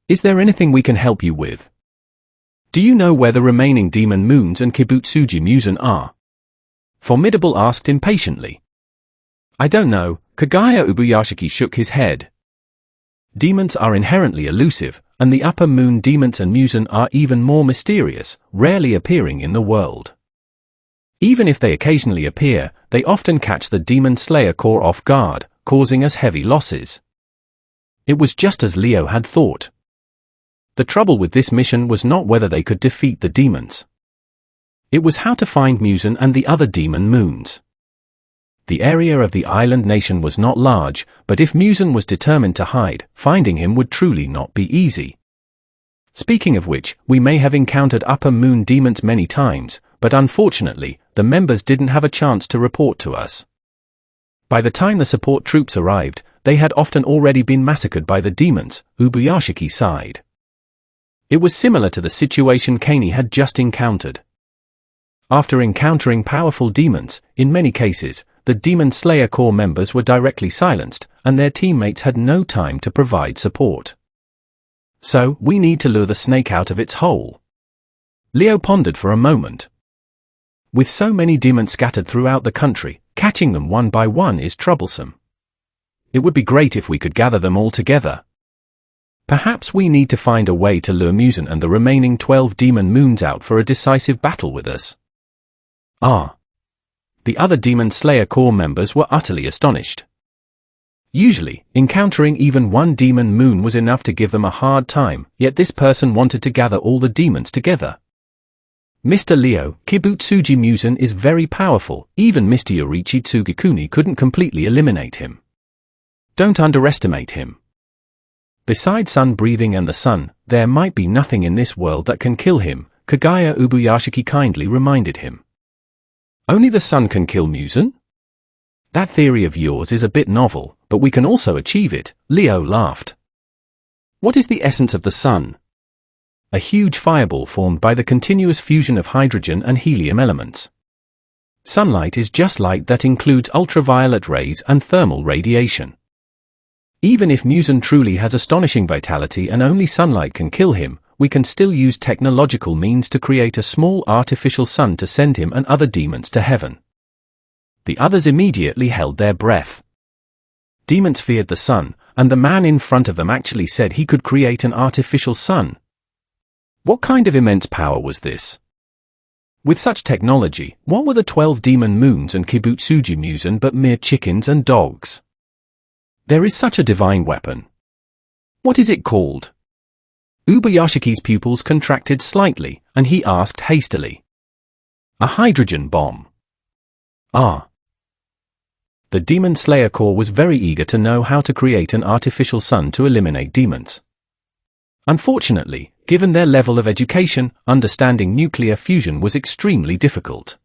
Is there anything we can help you with? Do you know where the remaining demon moons and Kibutsuji Musen are? Formidable asked impatiently. I don't know, Kagaya Ubuyashiki shook his head. Demons are inherently elusive, and the upper moon demons and Musen are even more mysterious, rarely appearing in the world. Even if they occasionally appear, they often catch the Demon Slayer Corps off guard, causing us heavy losses. It was just as Leo had thought. The trouble with this mission was not whether they could defeat the demons. It was how to find Musen and the other demon moons. The area of the island nation was not large, but if Musen was determined to hide, finding him would truly not be easy. Speaking of which, we may have encountered upper moon demons many times, but unfortunately, the members didn't have a chance to report to us. By the time the support troops arrived, they had often already been massacred by the demons, Ubuyashiki sighed. It was similar to the situation Kaney had just encountered. After encountering powerful demons, in many cases, the Demon Slayer Corps members were directly silenced, and their teammates had no time to provide support. So, we need to lure the snake out of its hole. Leo pondered for a moment. With so many demons scattered throughout the country, catching them one by one is troublesome. It would be great if we could gather them all together. Perhaps we need to find a way to lure Musen and the remaining 12 demon moons out for a decisive battle with us. Ah. The other Demon Slayer Corps members were utterly astonished. Usually, encountering even one demon moon was enough to give them a hard time, yet this person wanted to gather all the demons together. Mr. Leo, Kibutsuji Musen is very powerful, even Mr. Yorichi Tsugikuni couldn't completely eliminate him. Don't underestimate him. Besides sun breathing and the sun, there might be nothing in this world that can kill him, Kagaya Ubuyashiki kindly reminded him. Only the sun can kill Musen? That theory of yours is a bit novel, but we can also achieve it, Leo laughed. What is the essence of the sun? A huge fireball formed by the continuous fusion of hydrogen and helium elements. Sunlight is just light that includes ultraviolet rays and thermal radiation. Even if Musen truly has astonishing vitality and only sunlight can kill him, we can still use technological means to create a small artificial sun to send him and other demons to heaven. The others immediately held their breath. Demons feared the sun, and the man in front of them actually said he could create an artificial sun. What kind of immense power was this? With such technology, what were the 12 demon moons and Kibutsuji Musen but mere chickens and dogs? There is such a divine weapon. What is it called? Ubayashiki's pupils contracted slightly, and he asked hastily. A hydrogen bomb. Ah. The Demon Slayer Corps was very eager to know how to create an artificial sun to eliminate demons. Unfortunately, given their level of education, understanding nuclear fusion was extremely difficult.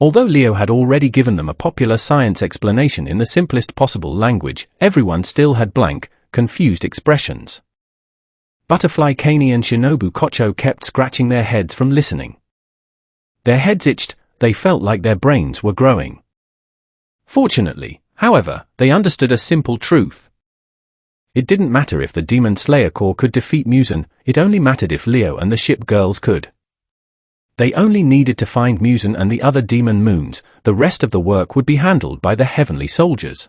Although Leo had already given them a popular science explanation in the simplest possible language, everyone still had blank, confused expressions. Butterfly Kani and Shinobu Kocho kept scratching their heads from listening. Their heads itched, they felt like their brains were growing. Fortunately, however, they understood a simple truth. It didn't matter if the Demon Slayer Corps could defeat Musen, it only mattered if Leo and the ship girls could. They only needed to find Musen and the other demon moons, the rest of the work would be handled by the heavenly soldiers.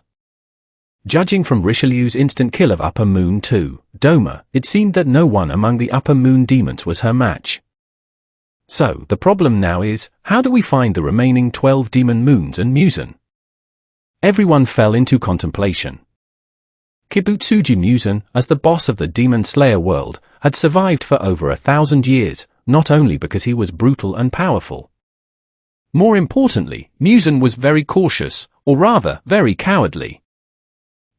Judging from Richelieu's instant kill of Upper Moon 2, Doma, it seemed that no one among the Upper Moon demons was her match. So, the problem now is, how do we find the remaining 12 demon moons and Musen? Everyone fell into contemplation. Kibutsuji Musen, as the boss of the Demon Slayer world, had survived for over 1,000 years, not only because he was brutal and powerful. More importantly, Musen was very cautious, or rather, very cowardly.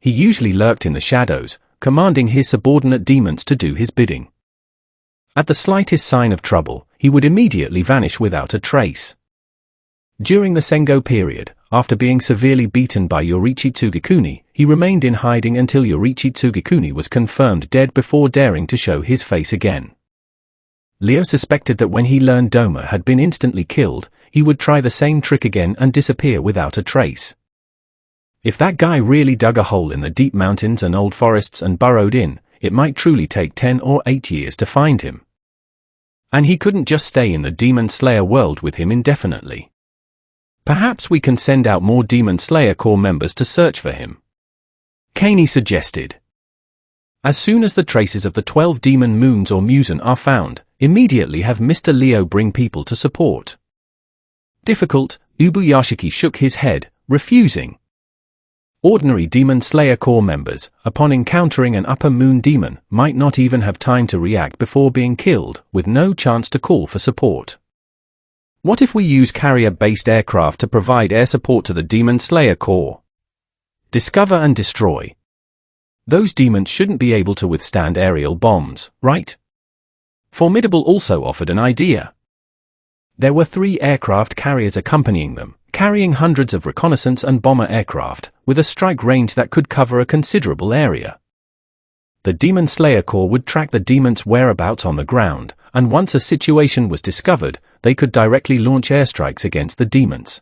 He usually lurked in the shadows, commanding his subordinate demons to do his bidding. At the slightest sign of trouble, he would immediately vanish without a trace. During the Sengo period, after being severely beaten by Yorichi Tsugikuni, he remained in hiding until Yorichi Tsugikuni was confirmed dead before daring to show his face again. Leo suspected that when he learned Doma had been instantly killed, he would try the same trick again and disappear without a trace. If that guy really dug a hole in the deep mountains and old forests and burrowed in, it might truly take 10 or 8 years to find him. And he couldn't just stay in the Demon Slayer world with him indefinitely. Perhaps we can send out more Demon Slayer Corps members to search for him. Kani suggested. As soon as the traces of the 12 demon moons or Musen are found, immediately have Mr. Leo bring people to support. Difficult, Ubuyashiki shook his head, refusing. Ordinary Demon Slayer Corps members, upon encountering an Upper Moon demon, might not even have time to react before being killed, with no chance to call for support. What if we use carrier-based aircraft to provide air support to the Demon Slayer Corps? Discover and destroy. Those demons shouldn't be able to withstand aerial bombs, right? Formidable also offered an idea. There were 3 aircraft carriers accompanying them, carrying hundreds of reconnaissance and bomber aircraft, with a strike range that could cover a considerable area. The Demon Slayer Corps would track the demons' whereabouts on the ground, and once a situation was discovered, they could directly launch airstrikes against the demons.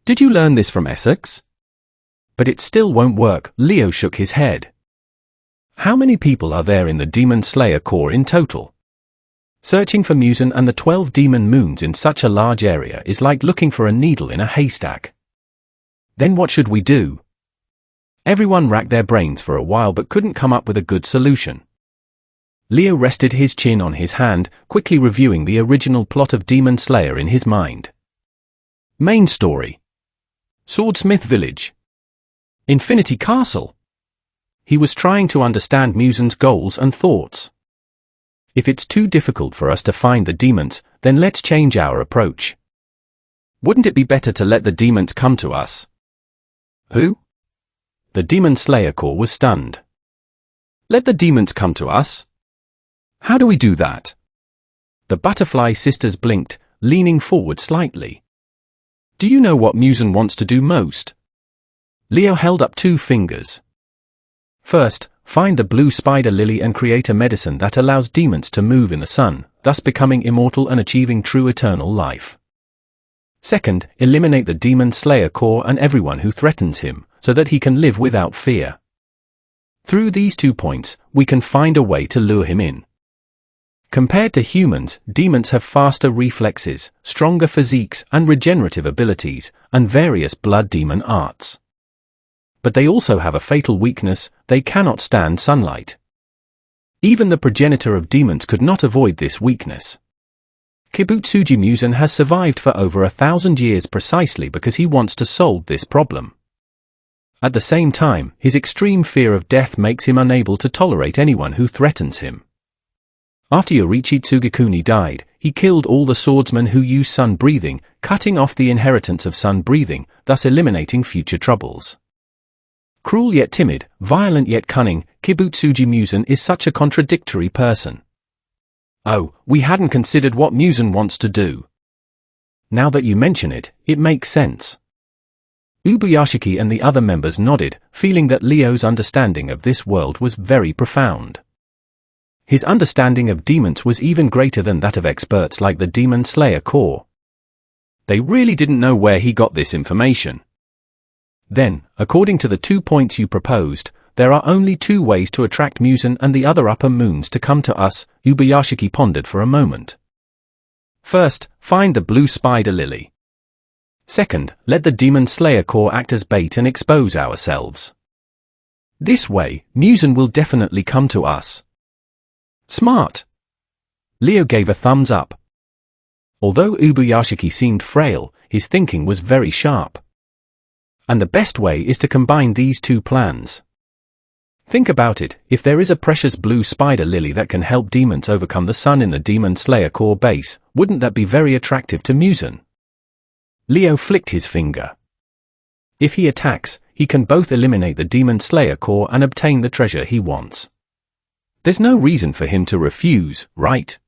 Did you learn this from Essex? But it still won't work, Leo shook his head. How many people are there in the Demon Slayer Corps in total? Searching for Musen and the 12 demon moons in such a large area is like looking for a needle in a haystack. Then what should we do? Everyone racked their brains for a while but couldn't come up with a good solution. Leo rested his chin on his hand, quickly reviewing the original plot of Demon Slayer in his mind. Main story. Swordsmith Village. Infinity Castle. He was trying to understand Musen's goals and thoughts. If it's too difficult for us to find the demons, then let's change our approach. Wouldn't it be better to let the demons come to us? Who? The Demon Slayer Corps was stunned. Let the demons come to us? How do we do that? The Butterfly sisters blinked, leaning forward slightly. Do you know what Musen wants to do most? Leo held up 2 fingers. First, find the blue spider lily and create a medicine that allows demons to move in the sun, thus becoming immortal and achieving true eternal life. Second, eliminate the demon slayer core and everyone who threatens him, so that he can live without fear. Through these 2 points, we can find a way to lure him in. Compared to humans, demons have faster reflexes, stronger physiques and regenerative abilities, and various blood demon arts. But they also have a fatal weakness: they cannot stand sunlight. Even the progenitor of demons could not avoid this weakness. Kibutsuji Musen has survived for over 1,000 years precisely because he wants to solve this problem. At the same time, his extreme fear of death makes him unable to tolerate anyone who threatens him. After Yorichi Tsugikuni died, he killed all the swordsmen who use sun breathing, cutting off the inheritance of sun breathing, thus eliminating future troubles. Cruel yet timid, violent yet cunning, Kibutsuji Musen is such a contradictory person. Oh, we hadn't considered what Musen wants to do. Now that you mention it, it makes sense. Ubuyashiki and the other members nodded, feeling that Leo's understanding of this world was very profound. His understanding of demons was even greater than that of experts like the Demon Slayer Corps. They really didn't know where he got this information. Then, according to the 2 points you proposed, there are only 2 ways to attract Musen and the other upper moons to come to us. Ubuyashiki pondered for a moment. First, find the blue spider lily. Second, let the Demon Slayer Corps act as bait and expose ourselves. This way, Musen will definitely come to us. Smart! Leo gave a thumbs up. Although Ubuyashiki seemed frail, his thinking was very sharp. And the best way is to combine these 2 plans. Think about it: if there is a precious blue spider lily that can help demons overcome the sun in the Demon Slayer Corps base, wouldn't that be very attractive to Musen? Leo flicked his finger. If he attacks, he can both eliminate the Demon Slayer Corps and obtain the treasure he wants. There's no reason for him to refuse, right?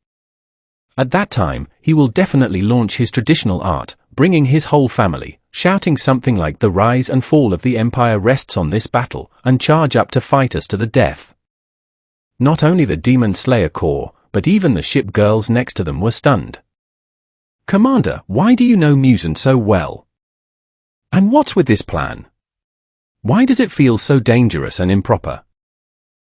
At that time, he will definitely launch his traditional art, bringing his whole family, shouting something like "The rise and fall of the empire rests on this battle," and charge up to fight us to the death. Not only the Demon Slayer Corps, but even the ship girls next to them were stunned. Commander, why do you know Musen so well? And what's with this plan? Why does it feel so dangerous and improper?